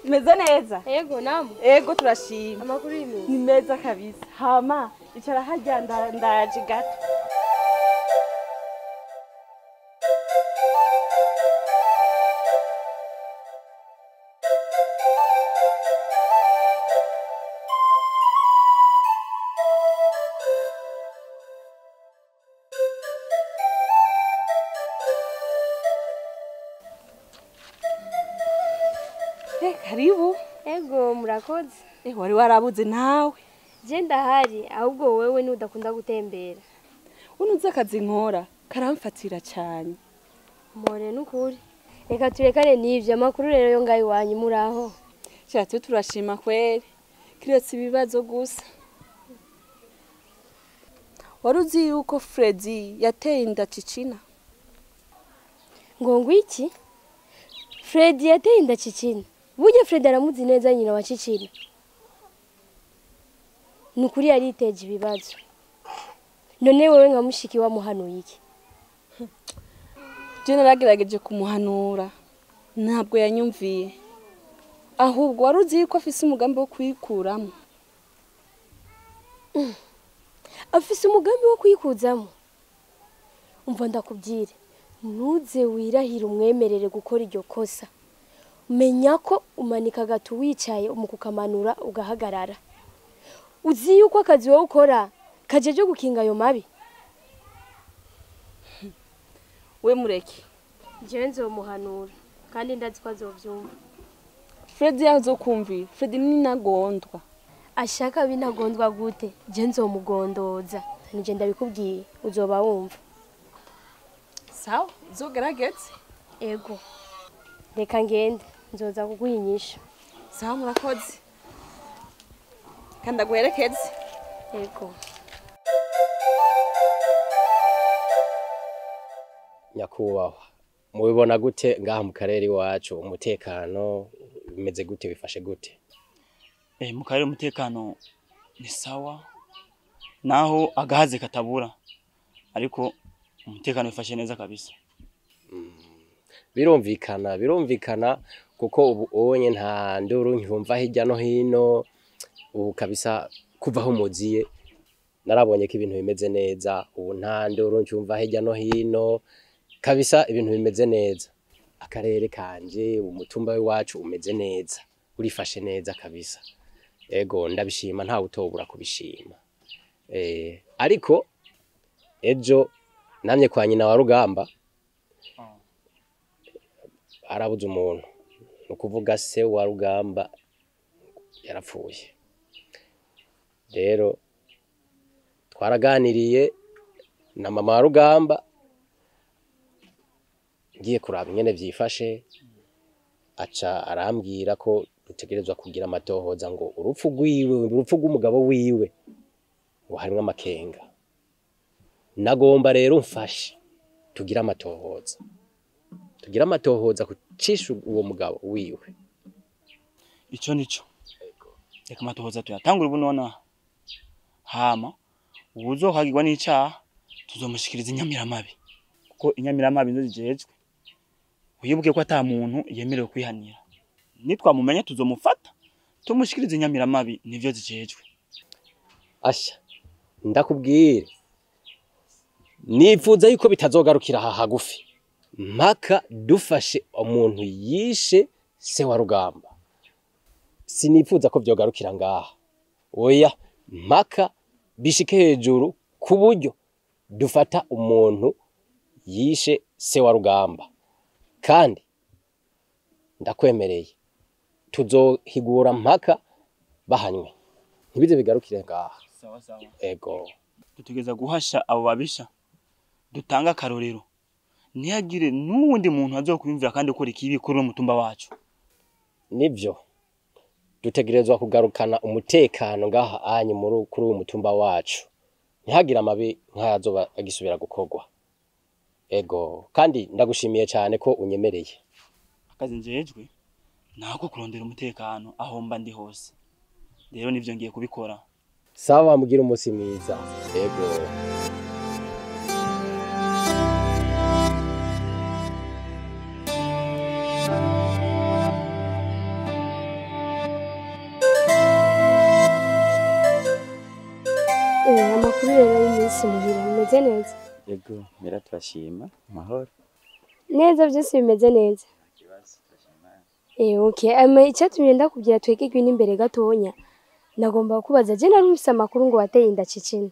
Speaker 7: Meze neza?
Speaker 12: Yego namu.
Speaker 7: Yego turashima.
Speaker 12: Amakuru y'imwe.
Speaker 7: Ni meza kabisa. Hama icara hajya ndaje gato. Karibu.
Speaker 12: Ego murakoze.
Speaker 7: Wari warabuze nawe.
Speaker 12: Je ndahari ahubwo wewe ni udakunda gutembera.
Speaker 7: Unuze akazi nkora karamfatira cyane.
Speaker 12: More nukuri. Reka turekane n'ivyo amakuru rero yo ngayi wanyu muraho.
Speaker 7: Cyatu turashima kweri. Kiretse ibibazo gusa. Waruzi yuko Freddy yateye inda Cicina?
Speaker 12: Ngo ngwiki? Freddy yateye inda Cicina. Burya Freddy aramuzi neza nyina wa Cicina. Nukuri yariteje ibibazo. None wewe nka mushiki wa muhanuye iki?
Speaker 7: Je naragerageje kumuhanura. Ntabwo yanyumviye. Ahubwo waruzi yuko afise umugambi wo kwikuramo.
Speaker 12: Afise umugambi wo kwikuzamo. Umva ndakubwire. Nuze wirahira umwemerere gukora iryo kosa. Menya ko umanika gato wicaye umukukamanura ugahagarara. Uzi yuko akazi wowe ukora kajeje gukinga ayo mabi.
Speaker 7: We mureke.
Speaker 12: Je nzomuhanura kandi ndazi ko azovyumva.
Speaker 7: Freddy yazokumvira. Freddy ni nagondwa.
Speaker 12: Ashaka binagondwa gute? Je nzomugondoza. Nije ndabikubwiye uzoba wumva.
Speaker 7: Sawa, zogerageze.
Speaker 12: Ego. Reka ngende nzoza kuguhinyisha.
Speaker 7: Sawa murakoze. Kanda guherekeze.
Speaker 12: Ego.
Speaker 1: Nyakubahwa mubibona gute ngaha mu karere iwacu umutekano bimeze gute bifashe gute?
Speaker 5: Mu karere umutekano ni sawa naho agahaze katabura ariko umutekano bifashe neza kabisa.
Speaker 1: Birumvikana kuko ubu onye nta nduru nyumva hirya no hino ubu kabisa kuvaho muziye narabonye ko ibintu bimeze neza ubu nta nduru nyumva hirya no hino kabisa ibintu bimeze neza. Akarere kanje umutumba w'iwacu umeze neza urifashe neza kabisa. Ego ndabishima nta utobura kubishima. Ariko ejo namye kwa nyina wa Rugamba arabuze umuntu nukuvuga se wa Rugamba yarapfuye. Rero twaraganiriye na mama wa Rugamba ngiye kuraba nyene vyifashe aca arambwira ko dutegerezwa kugira amatohoza ngo urupfu rw'umugabo wiwe ngo harimwe amakenga. Nagomba rero mfashe tugira amatohoza kucisha uwo mugabo wiwe.
Speaker 5: Ico nico. Reka amatohoza tuyatangura ubu nona. Hama uzohagirwa n'icaha tuzomushikiriza inyamiramabi
Speaker 8: kuko inyamiramabi nizo zijejwe. Wibuke ko ata muntu yemerewe kwihanira. Nitwamumenya tuzomufata tumushikirize inyamiramabi nivyo zijejwe.
Speaker 1: Asha ndakubwire nifuza yuko bitazogarukira aha hagufi mpaka dufashe umuntu yishe se wa Rugamba. Sinifuza ko vyogarukira ngaha, oya mpaka bishike hejuru ku buryo dufata umuntu yishe se wa Rugamba, kandi ndakwemereye tuzohigura mpaka bahanywe, ntibize bigarukire ngaha.
Speaker 8: Sawa sawa.
Speaker 1: Ego
Speaker 8: Tutugeza guhasha abo babisha, dutanga akarorero ntihagire n'uwundi muntu azokwimvira kandi ukora ikibi kuri umutumba wacu.
Speaker 1: Nivyo dutegerezwa kugarukana umutekano ngaha anye muri kuri umutumba wacu, ntihagira amabi nk'ayazoba agisubira gukorwa. Ego kandi ndagushimiye cyane ko unyemereye.
Speaker 8: Akazi njejwe nako kurondera umutekano aho mba ndi hose, rero nivyo ngiye kubikora.
Speaker 1: Sawa, mugira umunsi mwiza. Ego
Speaker 14: amakuru rero y'iminsi muhira bimeze neza.
Speaker 9: Yego mera turashima mahoro.
Speaker 14: Neza byose bimeze neza. Okay, icyatumye ndakubwira twegegwe n'imbere gatonya. Nagomba kubaza je narumvise amakuru ngo wateye inda Cicina.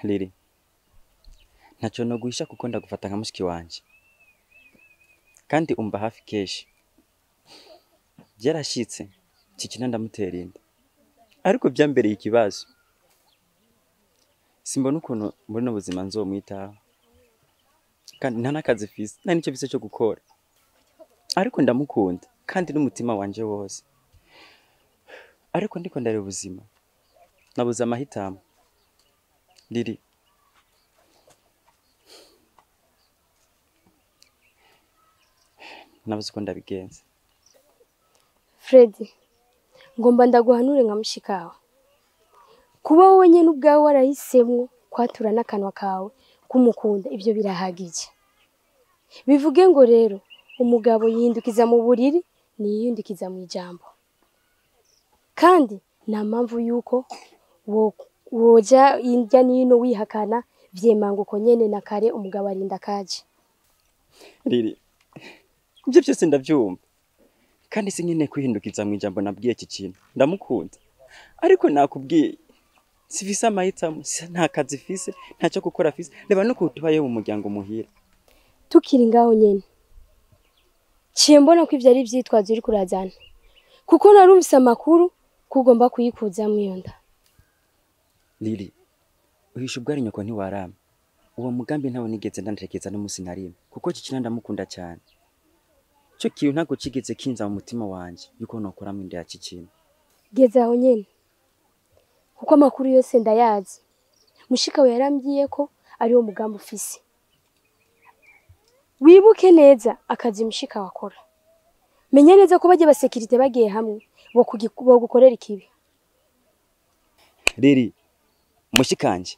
Speaker 9: Lili, ntaco no guhisha kuko ndagufata nka mushiki wanje, kandi umba hafi keshi. Byarashitse Cicina ndamutera inda, ariko byambereye ikibazo. Simbona ukuntu mbona ubuzima nzomwitaho, kandi nta nakazi fise, nta nicyo bise cyo gukora, ariko ndamukunda kandi n'umutima wanje wose. Ariko ndiko ndareba ubuzima nabuze amahitamo. Lili, nabuze uko ndabigenza.
Speaker 14: Freddy, ngomba ndaguhanure nka mushikawe. Kuba wowe nyene ubwawe warahisemwo kwatura n'akanwa kawe kumukunda, ibyo birahagije. Bivuge ngo rero umugabo yihindukiza mu buriri niyindukiza mu ijambo, kandi nta mpamvu yuko woja indya nino wihakana vyemanga uko nyene na kare umugabo arinda kaje.
Speaker 9: Lili, ibyo byose ndavyumva, kandi sinkene kwihindukiza mu ijambo nabwiye iki kintu. Ndamukunda, ariko nakubwiye sifise amahitamo, nta kazi fise, ntacyo gukora fise. Reba no kutubaye mu muryango muhira.
Speaker 14: Tukiri ngaho nyene ciye mbona ko ivyo ari vyitwazo uri kurazana, kuko narumvise amakuru kugomba kuyikuza mwiyonda.
Speaker 9: Lili, uhisha ubwari nyoko ntiwarama. Uwo mugambi ntawo nigeze ndanterekeza n'umusi narimo, kuko Cicina ndamukunda cyane. Cyo kiyo ntago cigeze kinza mu mutima wanje yuko nokora mu nda ya Cicina.
Speaker 14: Geza aho nyene, kuko amakuru yose ndayazi. Mushikawe yarambwiye ko ari wo mugambi ufise. Wibuke neza akazi mushika wakora. Menya neza ko baje basekirite bagiye hamwe bo gukorera ikibi.
Speaker 9: Lili, mushikanje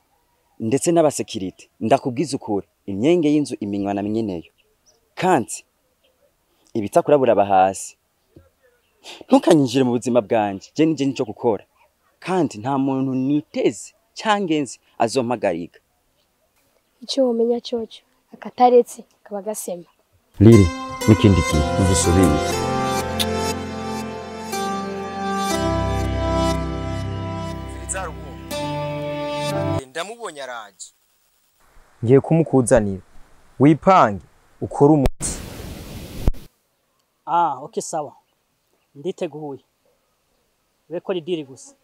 Speaker 9: ndetse n'abasekirite ndakubwiza ukuri, imyenge y'inzu iminywa na minyeneyo, kandi ibitakurabura bahasi. Ntukanyinjire mu buzima bwanje, je nije nico gukora, kandi nta muntu niteze cyangenzi azompagariga.
Speaker 14: Icyo womenya cyoco akataretse kaba gasema.
Speaker 10: Lili, n'ikindi kintu ntuzusubire.
Speaker 5: Ndamubonye araje.
Speaker 10: Ngiye kumukuzanira. Wipange ukora umuti.
Speaker 13: Okay sawa. Nditeguye. Weko lidiri gusa.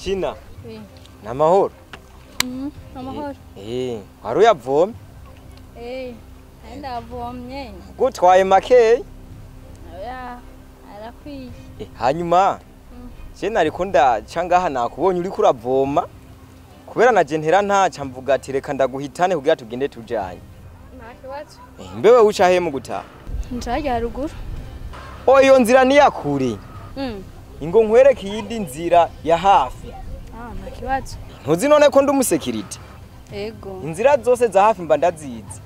Speaker 10: Tina. Namahoro.
Speaker 4: Amahoro.
Speaker 10: Wari uyavomye?
Speaker 4: Ndavomye.
Speaker 10: Gutwaye makeyi?
Speaker 4: Oya, arakwiye.
Speaker 10: Hanyuma je nariko ndaca ngaha nakubonye uriko uravoma kubera naje ntera ntaca mvuga ati reka ndaguhitane kugira tugende tujanye.
Speaker 4: Nta kibazo.
Speaker 10: Mbewe uca he mu gutaha?
Speaker 4: Njaje haruguru.
Speaker 10: Iyo nzira ni yakure. Ingo nkwereke iyindi nzira ya hafi.
Speaker 4: Nta kibazo.
Speaker 10: Ntuzi none ko ndi umusekirite?
Speaker 4: Ego.
Speaker 10: Inzira zose za hafi mba ndazizi.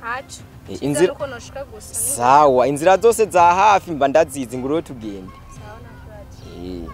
Speaker 4: Hacu.
Speaker 10: Inzira
Speaker 4: uko noshika gusa.
Speaker 10: Sawa, inzira zose za hafi mba ndazizi nguriwe tugende.
Speaker 4: Sawa nakuraje.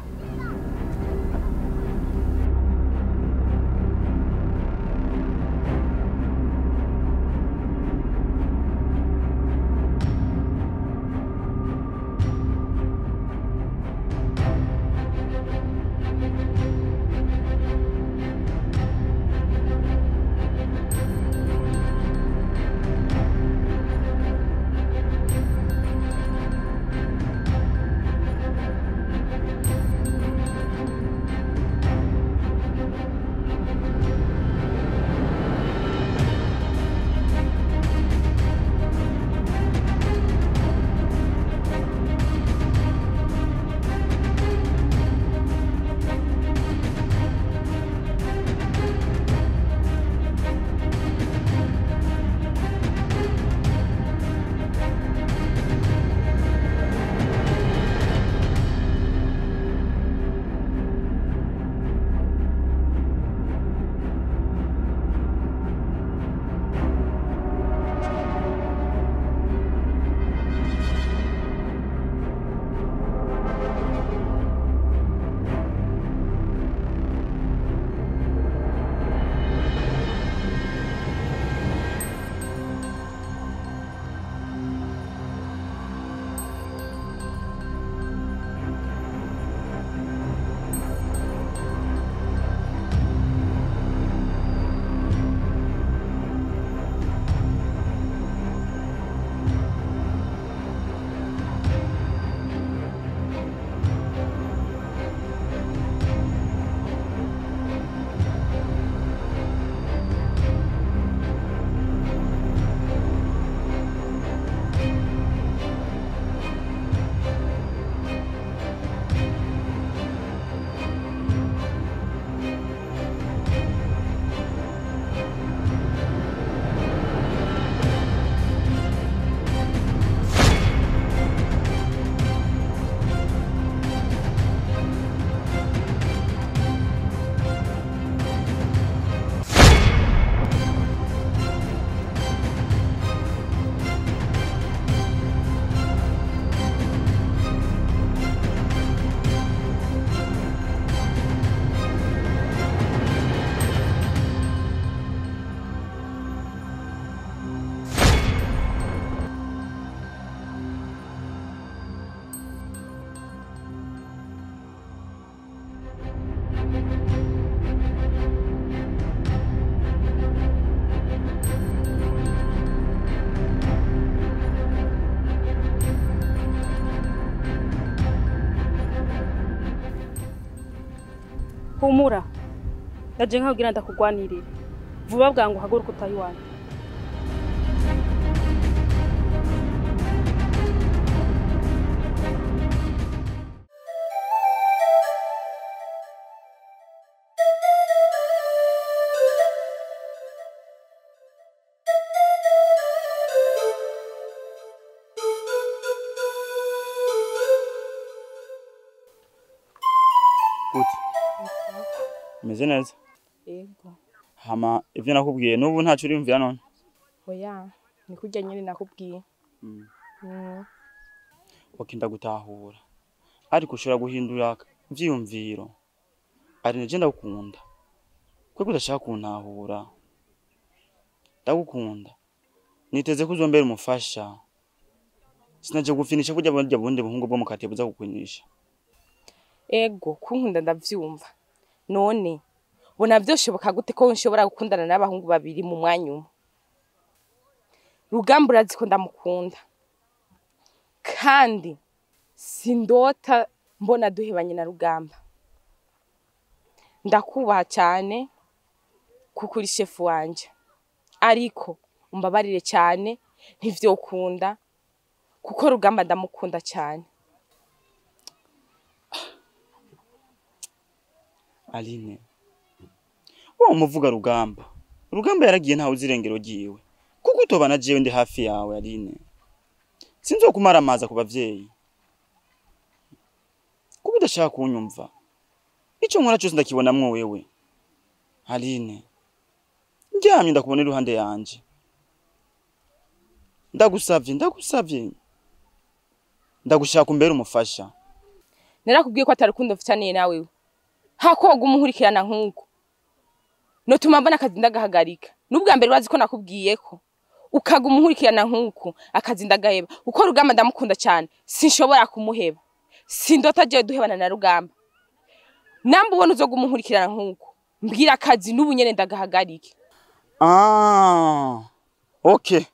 Speaker 7: Humura. Ndaje nkagira ndakugwanirira. Vuba bwangu haguruka utayi wanyu.
Speaker 8: Meze neza?
Speaker 6: Yego.
Speaker 8: Hama ivyo nakubwiye n'ubu ntacu urimvira none?
Speaker 6: Oya, ni kurya nyene nakubwiye.
Speaker 8: Wakinda gutahura. Ariko ushobora guhindura ivyiyumviro. Ari nije ndagukunda. Kwego udashaka kuntahura. Ndagukunda. Niteze ko uzombera umufasha. Sinaje gufinisha burya bundi buhungu bwo mukate buza kukwinisha.
Speaker 6: Ego, kunkunda ndavyumva. None bona vyoshoboka gute ko nshobora gukundana n'abahungu babiri mu mwanya umwe? Rugamba urazi ko ndamukunda. Kandi sindota mbona duhebanye na Rugamba. ndakubaha cyane kuko uri shefu wanje ariko umbabarire cyane ntivyokunda kuko Rugamba ndamukunda cyane.
Speaker 8: Aline, wo muvuga Rugamba yaragiye ntawe uzirengero giwe kuko utobana jewe ndi hafi yawe Aline. Sinzokumara amaza ku bavyeyi kuko udashaka kunyumva ico nkora cyose ndakibonamwo wewe Aline. Ndyamye ndakubona iruhande yanje, ndagusavye ndagushaka umbere umufasha.
Speaker 6: Narakubwiye ko atarukundo mfitaniye nawe hakoga umuhurikirana nkuko notuma mbona akazi ndagahagarika. N'ubwa mbere urazi ko nakubwiye ko ukaga umuhurikirana nkuko akazi ndagaheba uko Rugamba ndamukunda cyane sinshobora kumuheba. Sindota je duhebana na Rugamba. Namba ubona uzoga umuhurikirana nkuko mbwira akazi n'ubunyene ndagahagarike.
Speaker 8: Okay.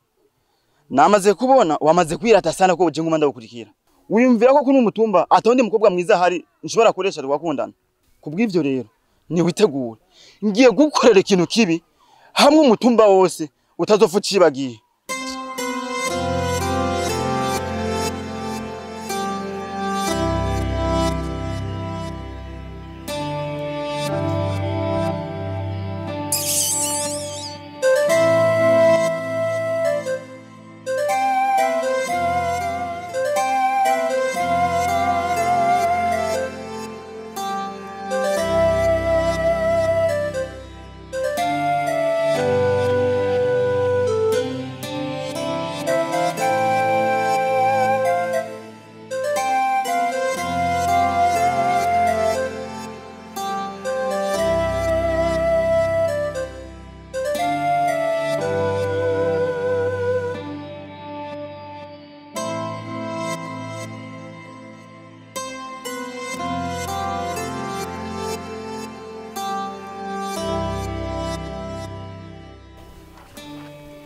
Speaker 8: Namaze kubona wamaze kwirata sana ko uje nguma ndagukurikira. Wiyumvira ko kuri umutumba atonde mukobwa mwiza hari nshobora kuresha rwakundana. Kubw'ivyo rero ni witegura. Ngiye gukorera ikintu kibi hamwe umutumba wose utazofucibagiye.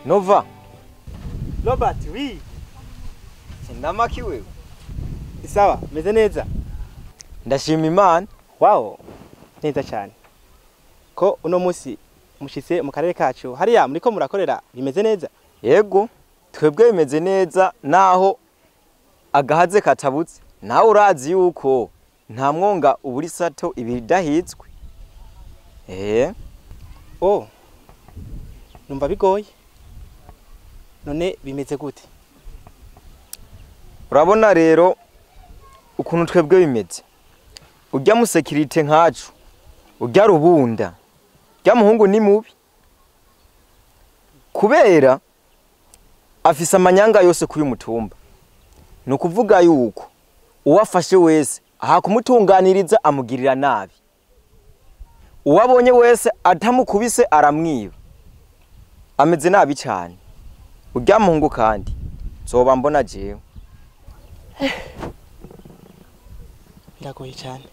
Speaker 10: Nova.
Speaker 8: Robert, oui.
Speaker 10: Sindamaki wewe.
Speaker 8: Sawa, meze neza.
Speaker 10: Ndashima Imana.
Speaker 8: Wow. Neza cyane. Ko uno musi mushitse mu karere kacu hariya muriko murakorera bimeze neza?
Speaker 10: Yego, twebwe bimeze neza naho agahaze katabutse. Nawe urazi yuko nta mwonga uburi sato ibidahitswe.
Speaker 8: Oh. Numva bigoye. None bimeze gute?
Speaker 10: Urabona rero ukuntu twebwe bimeze. Ujya mu security nkacu. Ujya rubunda. Ujya muhungu ni mubi. Kubera afise amanyanga yose kuri mutumba. No kuvuga yuko uwafashe wese aha kumutunganiriza amugirira nabi. Uwabonye wese atamukubise aramwiba. Ameze nabi cyane. Ujya muhungu kandi zoba mbona jewe.
Speaker 8: Biragoye cyane.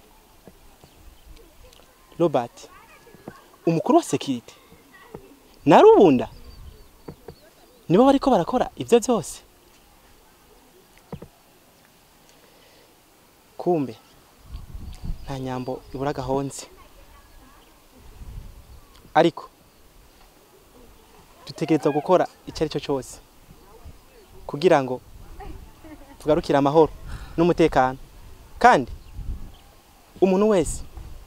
Speaker 8: Robert, umukuru wa security na rubunda nibo bariko barakora ivyo byose. Kumbe nta nyambo ibura gahonze. Ariko dutegereza gukora icyo ari cyo cyose kugira ngo tugarukire amahoro n'umutekano, kandi umuntu wese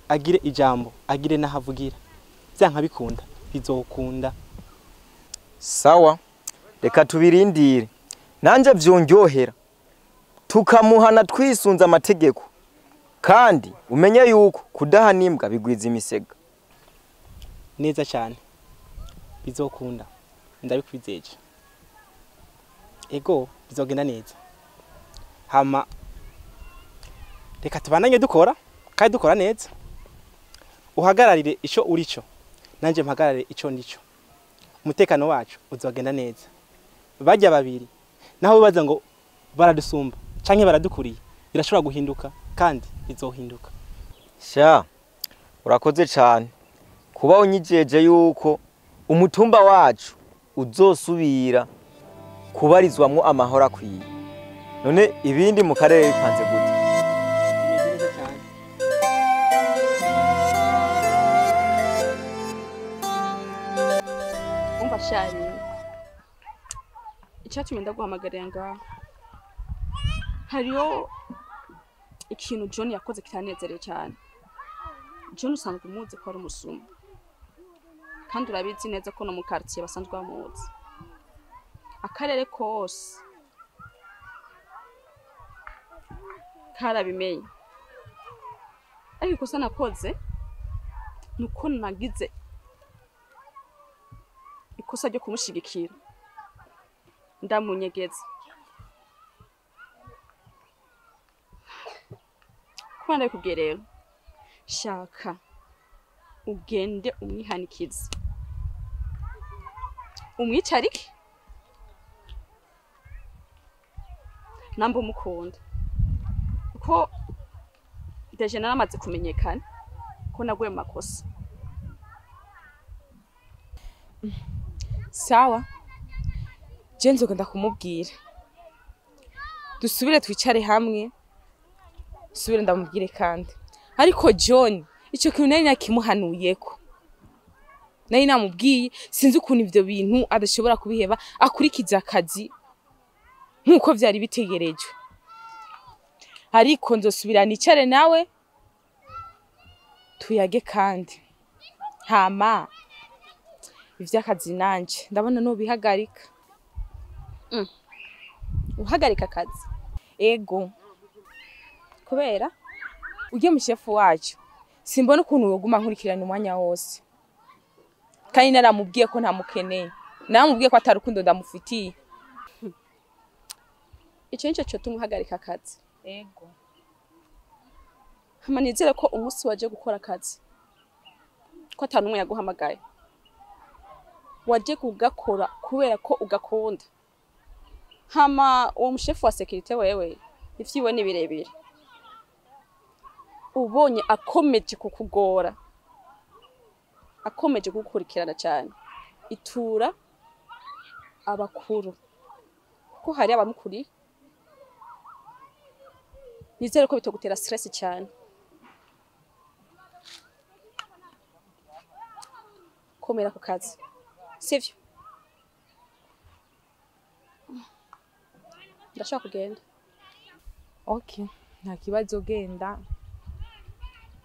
Speaker 8: agire ijambo, agire nahavugira. Byanka bikunda bizokunda.
Speaker 10: Sawa, reka tubirindire. Nanje vyongyohera tukamuhana twisunza amategeko, kandi umenye yuko kudahanimbwa bigwiza imisega.
Speaker 8: Neza cyane, bizokunda ndabikwizeje. Ego bizogenda neza. Hama reka tubananye dukora kandi dukora neza. Uhagararire ico urico, nanje mpagarare ico ndico. Umutekano wacu uzogenda neza. Bajya babiri naho bibaza ngo baradusumba canke baradukuriye, birashobora guhinduka kandi bizohinduka.
Speaker 10: Sha, urakoze cyane kuba unyijeje yuko umutumba wacu uzosubira kubarizwamwo amahoro akwiye. None ibindi mu karere bipanze gute?
Speaker 7: Shari. Icyatumye ndaguhamagarira ngaho. Hariyo ikintu John yakoze kitanezereye cyane. John usanzwe umuzi ko ari umusuma. Kandi urabizi neza ko no mu quartier basanzwe bamuzi. Akarere kose karabimenye. Ariko ikosa nakoze nuko nagize ikosa ryo kumushigikira ndamunyegeza. Kuba ndabikubwiye rero, shaka ugende umwihanikize, umwicarike, namba umukunda, kuko deje naramaze kumenyekana ko naguye mu makosa.
Speaker 6: Sawa, je nzogenda kumubwira, dusubire twicare hamwe, dusubire ndamubwire kandi. Ariko John icyo kintu nari nakimuhanuyeko, nari namubwiye sinzi ukuntu ivyo bintu adashobora kubiheba akurikiza akazi nkuko vyari bitegerejwe. Ariko nzosubira nicare nawe tuyage kandi hama ivy'akazi nanje ndabona no bihagarika.
Speaker 7: Uhagarika akazi?
Speaker 6: Ego, kubera ugiye mu chef wacu simbona ukuntu yoguma nkurikirana umwanya wose, kandi naramubwiye ko ntamukeneye, namubwiye ko atarukundo ndamufitiye.
Speaker 7: Icyo nico cyo tumuhagarika akazi.
Speaker 6: Ego,
Speaker 7: hama nizere ko umunsi waje gukora akazi ko atanumwe yaguhamagaye, waje kugakora kubera ko ugakunda. Hama uwo mushefu wa security wewe ivyiwe ni birebire, ubonye akomeje kukugora, akomeje gukurikirana cyane, itura abakuru ko hari abamukuri. Nizere ko bitogutera stress cyane. Komera ku kazi, sivyo? Ndashaka kugenda.
Speaker 6: Okay, nta kibazo, genda.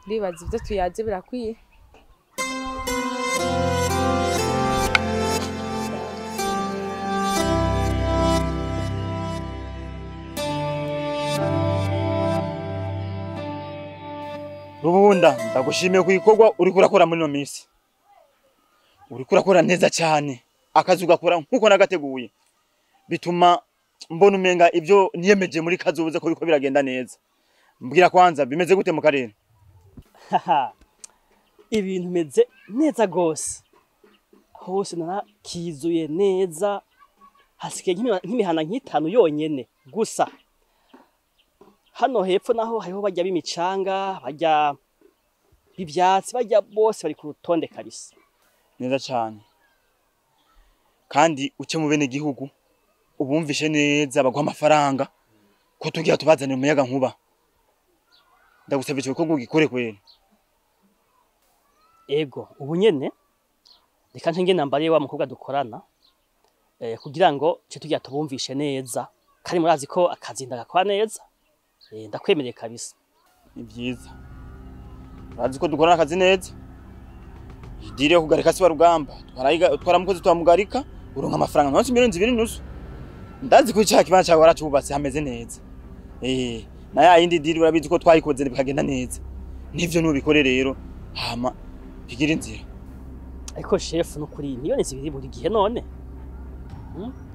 Speaker 6: Ndibaza ivyo tuyaze birakwiye.
Speaker 5: Rubunda ndagushimiye kuyikorwa uri kurakora muri no minsi. Uri kurakora neza cyane. Akazi ugakora nkuko nagateguye. Bituma mbona umenga ivyo niyemeje muri kazobuze ko biko biragenda neza. Mbwira kwanza bimeze gute mu karere?
Speaker 13: Ibintu meze neza gose. Hose narakizuye neza. Hasigaye nk'imihana nk'itanu yonyene gusa. Hano hepfo naho hariho bajya b'imicanga, bajya b'ivyatsi, bajya bose bari ku rutonde kabisa.
Speaker 5: Neza cyane. Kandi uce mu bene gihugu ubumvishe neza bagwa amafaranga ko tugiye tubazanira umuyaga nkuba. Ndagusabye cyo ko gikore kwere.
Speaker 13: Ego, ubu nyene reka nje nambariye wa mukobwa dukorana kugira ngo cyo tugiye tubumvishe neza. Kari murazi ko akazi ndagakora neza. Ndakwemereye kabisa.
Speaker 5: Ni byiza. Urazi ko dukorana akazi neza. Idire yo kugarika si barugamba. Twaramukoze twamugarika uronka amafaranga nonse miliyoni 2.5. Ndazi ko cyaka kibanza cyawe waracubatse hameze neza. Na ya yindi diri urabizi ko twayikoze bikagenda neza. Nivyo nubikore rero hama bigira inzira.
Speaker 13: Ariko chef nukuri miliyoni 2 buri gihe none.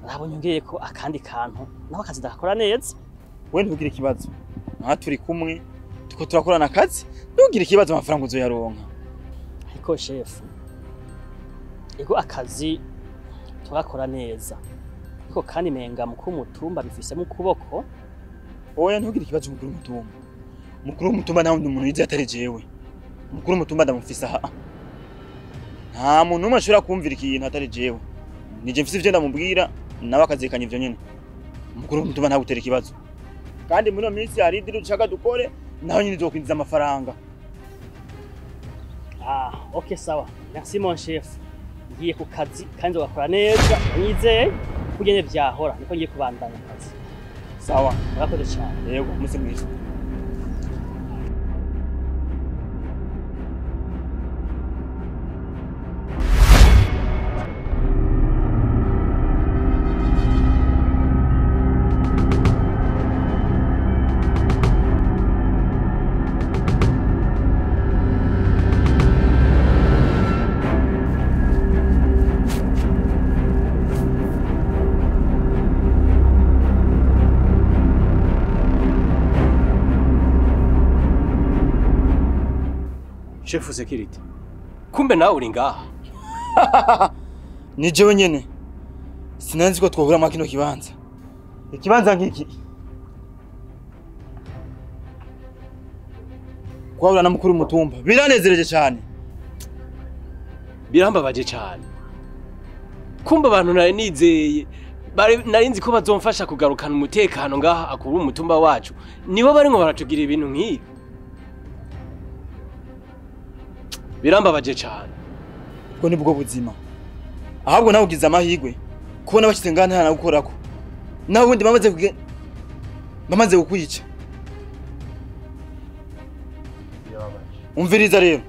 Speaker 13: Nabonye ngeye ko akandi kantu naho akazi ndakora neza.
Speaker 5: We ntugire ikibazo. Aha turi kumwe tuko turakorana akazi. Ntugire ikibazo amafaranga uzoyaronka.
Speaker 13: Ariko chef ego akazi turakora neza. Ariko kandi menga mukuru mutumba bifise mu kuboko.
Speaker 5: Oya ntugire ikibazo mukuru mutumba. Mukuru mutumba naho ndi umuntu yize atari jewe. Mukuru mutumba ndamufise aha. Nta muntu umwe ashobora kumvira ikintu atari jewe. Nije mfise ivyo ndamubwira nawe akazekanya ivyo nyene. Mukuru mutumba nta gutera ikibazo. Kandi muri no minsi hari idiri dushaka dukore naho nyine zokwinjiza amafaranga.
Speaker 13: Okay sawa. Merci mon chef. ngiye ku kazi kandi ugakora neza nyizeye kugene vyahora niko ngiye kubandanya akazi.
Speaker 8: Sawa,
Speaker 13: murakoze cyane.
Speaker 8: Yego, umunsi mwiza.
Speaker 1: Chef security. Kumbe nawe uri ngaha.
Speaker 5: Ni jewe nyene. Sinanzi ko twahura mu kino kibanza.
Speaker 8: Ikibanza nkiki.
Speaker 5: Kwahura na mukuru mutumba. Biranezereje cyane.
Speaker 1: Birambabaje cyane. Kumbe abantu nari nizeye nari nzi ko bazomfasha kugarukana umutekano ngaha akuru umutumba wacu. Nibo bari ngo baratugira ibintu nk'ibi. Birambabaje cyane.
Speaker 5: Ko nibwo buzima. Ahabwo nawe ugize amahigwe kubona bashyize ngana ntana gukorako. Nawe ubundi bamaze kukwica. Umviriza rero.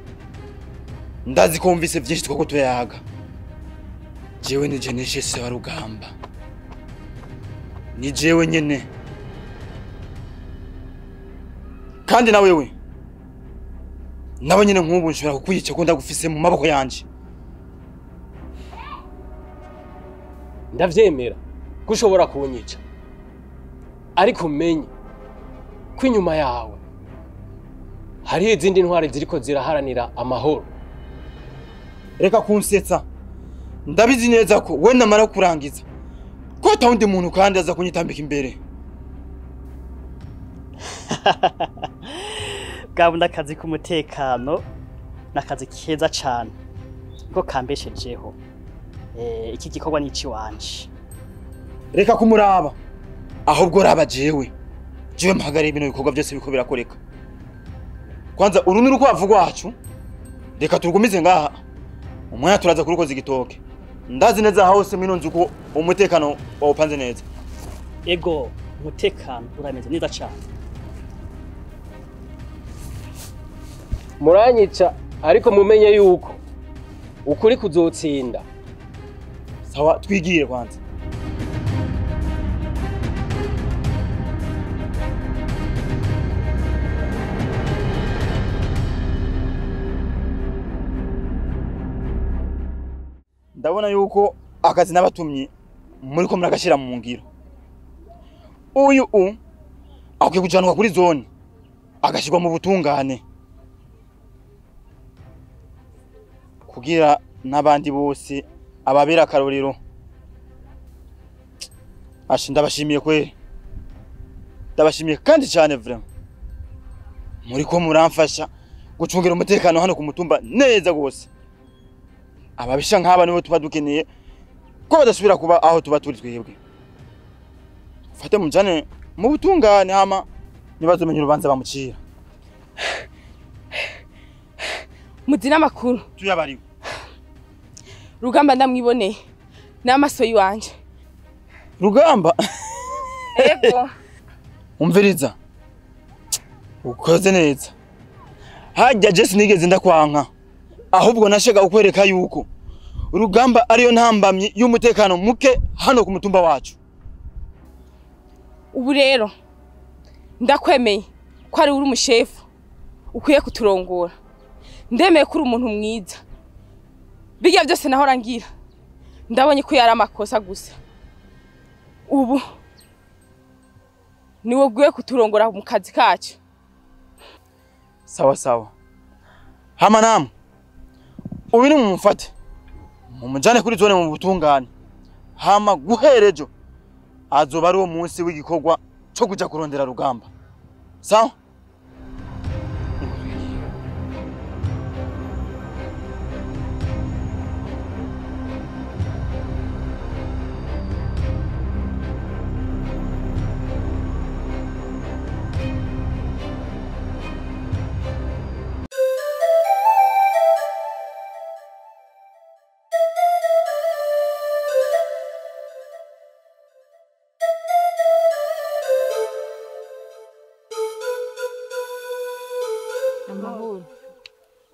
Speaker 5: Ndazi ko umvise byinshi twako tuyahaga. Jewe ni jeneshe se wa Rugamba. Ni jewe nyene. Kandi na wewe nabo nyine nk'ubu nshobora kukwica ko ndagufise mu maboko yanje.
Speaker 1: Ndavyemera ko ushobora kunyica, ariko umenye ko inyuma yawe hari izindi ntwari ziriko ziraharanira amahoro.
Speaker 5: Reka kunsetsa. Ndabizi neza ko we namara kurangiza ko atawundi muntu kandi aza kunyitambika imbere.
Speaker 13: Gabunda akazi k'umutekano n'akazi keza cyane ko kambeshejeho. Iki gikorwa ni wanje.
Speaker 5: Reka kumuraba ahubwo raba jewe mpagariye ibintu bikorwa byose biko birakoreka. Kwanza uru ni urukwavu rwacu, reka turugumize ngaha umwanya turaza kurukoza igitoke. Ndazi neza hose mino nzi uko umutekano wawupanze neza.
Speaker 13: Ego umutekano urameze neza cyane.
Speaker 1: Muranyica ariko mumenye yuko ukuri kuzotsinda.
Speaker 5: Sawa, twigire kwanza. Ndabona yuko akazi n'abatumye muri ko muragashira mu ngiro. Uyu akwiye kujanwa kuri zone agashirwa mu butungane kugira n'abandi bose ababera akarorero. Ndabashimiye kweri, ndabashimiye kandi cyane vraiment. Muri ko muramfasha gucungira umutekano hano ku mutumba neza gose. Ababisha nk'aba nibo tuba dukeneye ko badasubira kuba aho tuba turi twebwe. Fate mujane mu butungane hama nibazomenye urubanza bamucira.
Speaker 6: Muzina amakuru
Speaker 5: tuyabariwe.
Speaker 6: Rugamba ndamwiboneye n'amaso yiwanje.
Speaker 5: Rugamba?
Speaker 6: Ego.
Speaker 5: Umviriza. Ukoze neza. Hajya Jesse nigeze ndakwanka. Ahubwo nashaka ukwereka yuko Rugamba ariyo ntambamye y'umutekano muke hano ku mutumba wacu.
Speaker 6: Ubu rero ndakwemeye ko ari uri umushefu ukwiye kuturongora. Ndemeye ko uri umuntu mwiza. Bijya byose nahora ngira ndabonye ko yari amakosa gusa. Ubu niwe ubwiye kuturongora mu kazi kacu.
Speaker 5: Sawa sawa. Hama namwe ubu ni mumufate mumujane kuri zone mu butungane. Hama guherejo azoba ari uwo munsi w'igikorwa cyo kuja kurondera Rugamba. Sawa?
Speaker 6: Mahoro.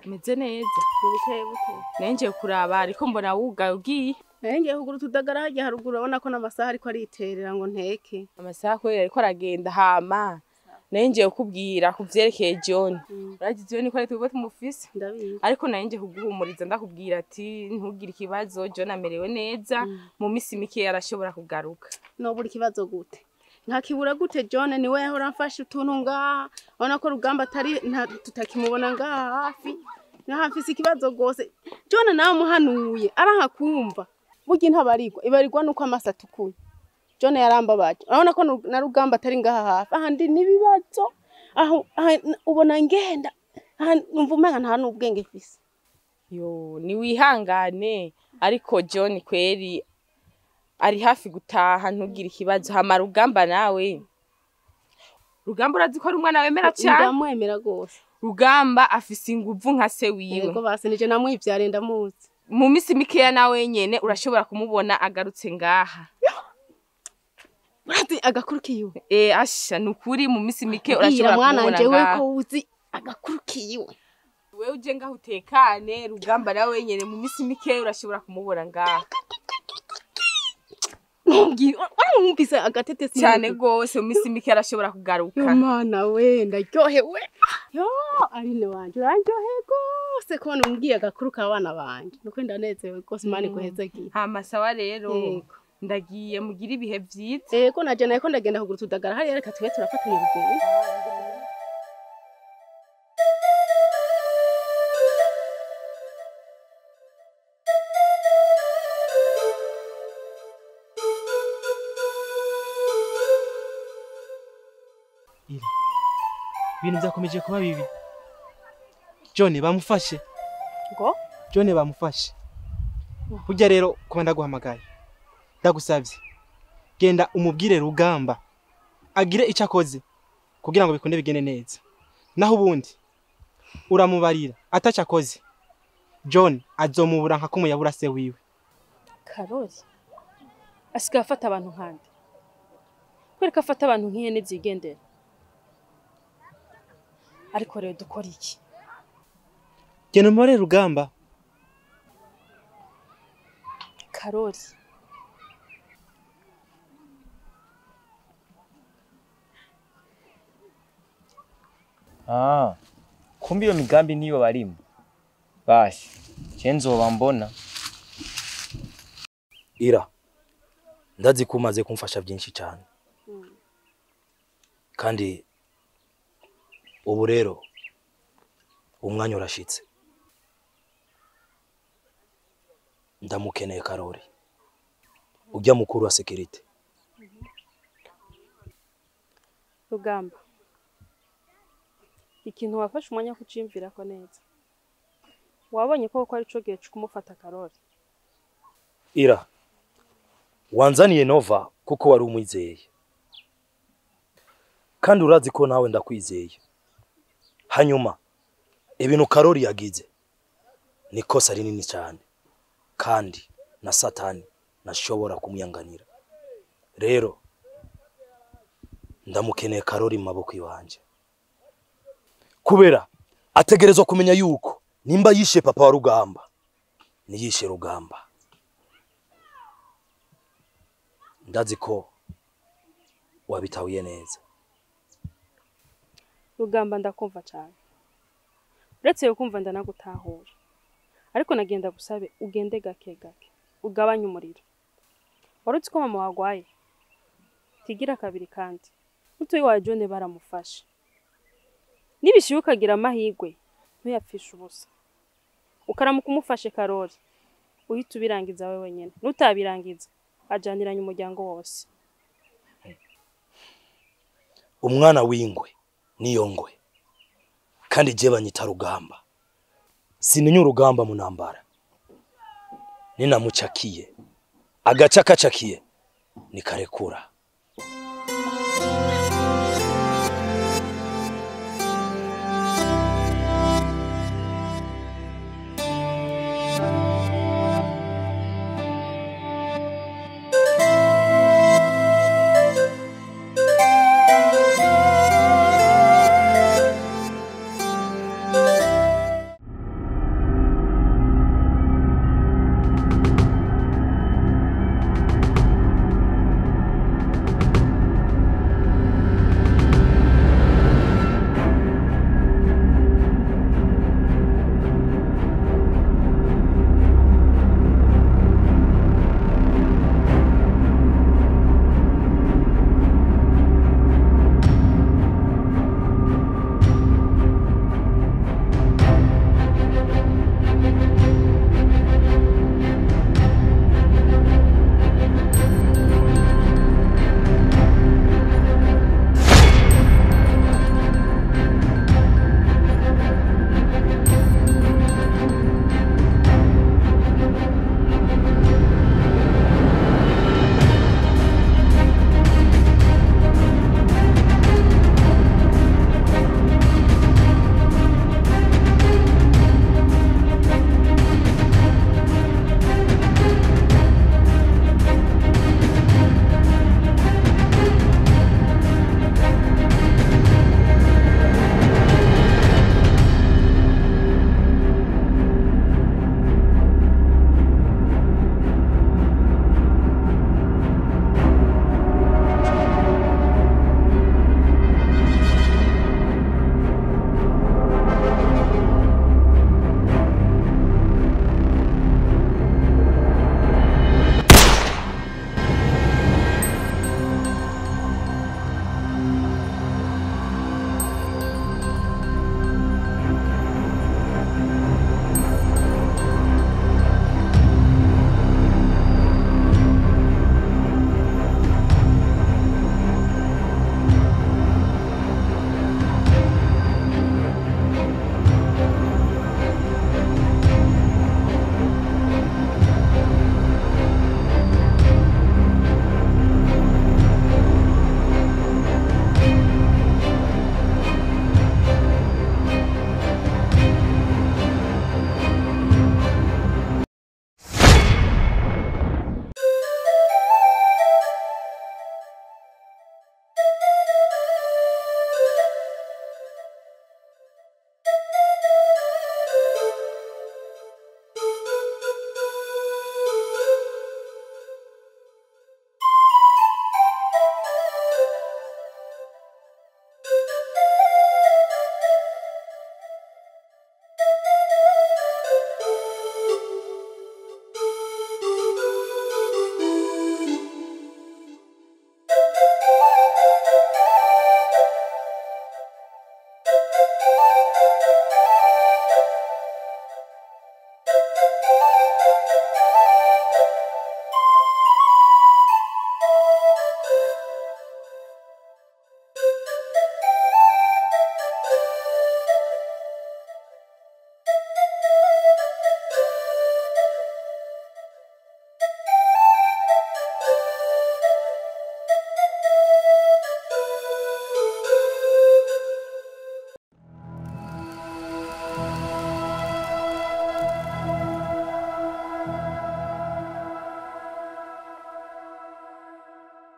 Speaker 6: Meze neza.
Speaker 2: Buke buke.
Speaker 6: Nenje kuraba ariko mbona wugaye ugiye.
Speaker 2: Nenge kugura tudagara hajya haruguru urabona ko n'amasaha ariko ariterera ngo nteke.
Speaker 6: Amasaha ko ariko aragenda hama. Nenje ukubwira kuvyerekeye John. Uragize ni ko ari tugo tumufise.
Speaker 2: Ndabizi.
Speaker 6: Ariko nenje kuguhumuriza ndakubwira ati ntugire ikibazo John amerewe neza mu misi mike arashobora kugaruka.
Speaker 2: No buri kibazo gute? Ntakibura gute John niwe yahora mfashe utuntu ngaha. Ubona ko Rugamba atari tutakimubona ngaha hafi. Na hafise ikibazo gose. John nawe muhanuye arahakumva. Burya ntabarigwa ibarirwa nuko amasa tukuye. John yarambabaje. Urabona ko na Rugamba atari ngaha hafi. Ahandi nibibazo. Aho ubona ngenda. Numva umenga nta n'ubwenge mfise.
Speaker 6: Yo ni wihangane ariko John kweri ari hafi gutaha ntugire ikibazo hama Rugamba nawe. Rugamba urazi ko ari umwana wemera cyane.
Speaker 2: Ndamwemera gose.
Speaker 6: Rugamba afise inguvu nka se wiwe.
Speaker 2: Yego base nije namwivyare ndamuzi.
Speaker 6: Mu misi mikeya nawe nyene urashobora kumubona agarutse ngaha.
Speaker 2: Urazi agakuru kiwe.
Speaker 6: Asha nukuri mu misi mike urashobora
Speaker 2: kumubona ngaha. Mwana
Speaker 6: ngaha.
Speaker 2: jewe ko uzi agakuru kiwe.
Speaker 6: Wewe uje ngaho utekane Rugamba nawe nyene mu misi mike urashobora kumubona ngaha.
Speaker 2: Warumvise agatete
Speaker 6: cyane gose mu misi mike arashobora kugaruka.
Speaker 2: Yo mana we ndaryohewe. Yo Aline wanje uraryohe gose ko numbwiye agakuru kabana banje. Nuko ndanezewe gose Imana iguhezagiye.
Speaker 6: Sawa rero ndagiye mugira ibihe vyiza.
Speaker 2: Yego naje naye ko ndagenda kugura tudagara hari reka tube turafatanya urugendo.
Speaker 8: Ibintu byakomeje kuba bibi. John bamufashe.
Speaker 2: Ngo?
Speaker 8: John bamufashe. Burya rero kuba ndaguhamagaye. Ndagusavye. Genda umubwire Rugamba. Agire icyo akoze kugira ngo bikunde bigene neza. Naho ubundi uramubarira ataca akoze. John azomubura nka kumuyabura se wiwe.
Speaker 7: Karori. Asiga afata abantu nkande. Kwereka afata abantu nk'ihene zigendera. Ariko rero dukora iki?
Speaker 8: Gena umubare Rugamba.
Speaker 7: Karori.
Speaker 10: Kumbi iyo migambi niyo barimo. Bashi, cenzo mbona.
Speaker 15: Ira. Ndazi kumaze kumfasha byinshi cyane. Kandi ubu rero umwanya urashitse. Ndamukeneye Karori. Ujya mukuru wa security.
Speaker 7: Rugamba. Ikintu wafashe umwanya kucimvira ko neza. Wabonye ko ari cyo gihe kumufata Karori.
Speaker 15: Ira. Wanzaniye Nova kuko wari umwizeye. Kandi urazi ko nawe ndakwizeye. Hanyuma ibintu Karori yagize ni kosa rinini cyane. Kandi na Satani nashobora kumwiyanganira. Rero ndamukeneye Karori mu maboko iwanje. Kubera ategerezwa kumenya yuko nimba yishe papa wa Rugamba ni yishe Rugamba. Ndazi ko wabitawiye neza.
Speaker 7: Rugamba ndakumva cyane. Uretse yo kumva ndanagutahura. Ariko nagenda gusabe ugende gake gake. Ugabanye umuriro. Warutse ko mama wagwaye. Tigira kabiri kandi. Mutoyi wa John baramufasha. Nibishiye ukagira amahigwe ntuyapfisha ubusa. Ukaramuka umufashe Karori. Uhita ubirangiza wewe nyene. Nutabirangiza ajaniranye umuryango wose.
Speaker 15: Umwana w'ingwe niyo ngwe. Kandi je banyita Rugamba. Sininyu Rugamba mu ntambara. Ninamucakiye. Agaca kacakiye nikarekura.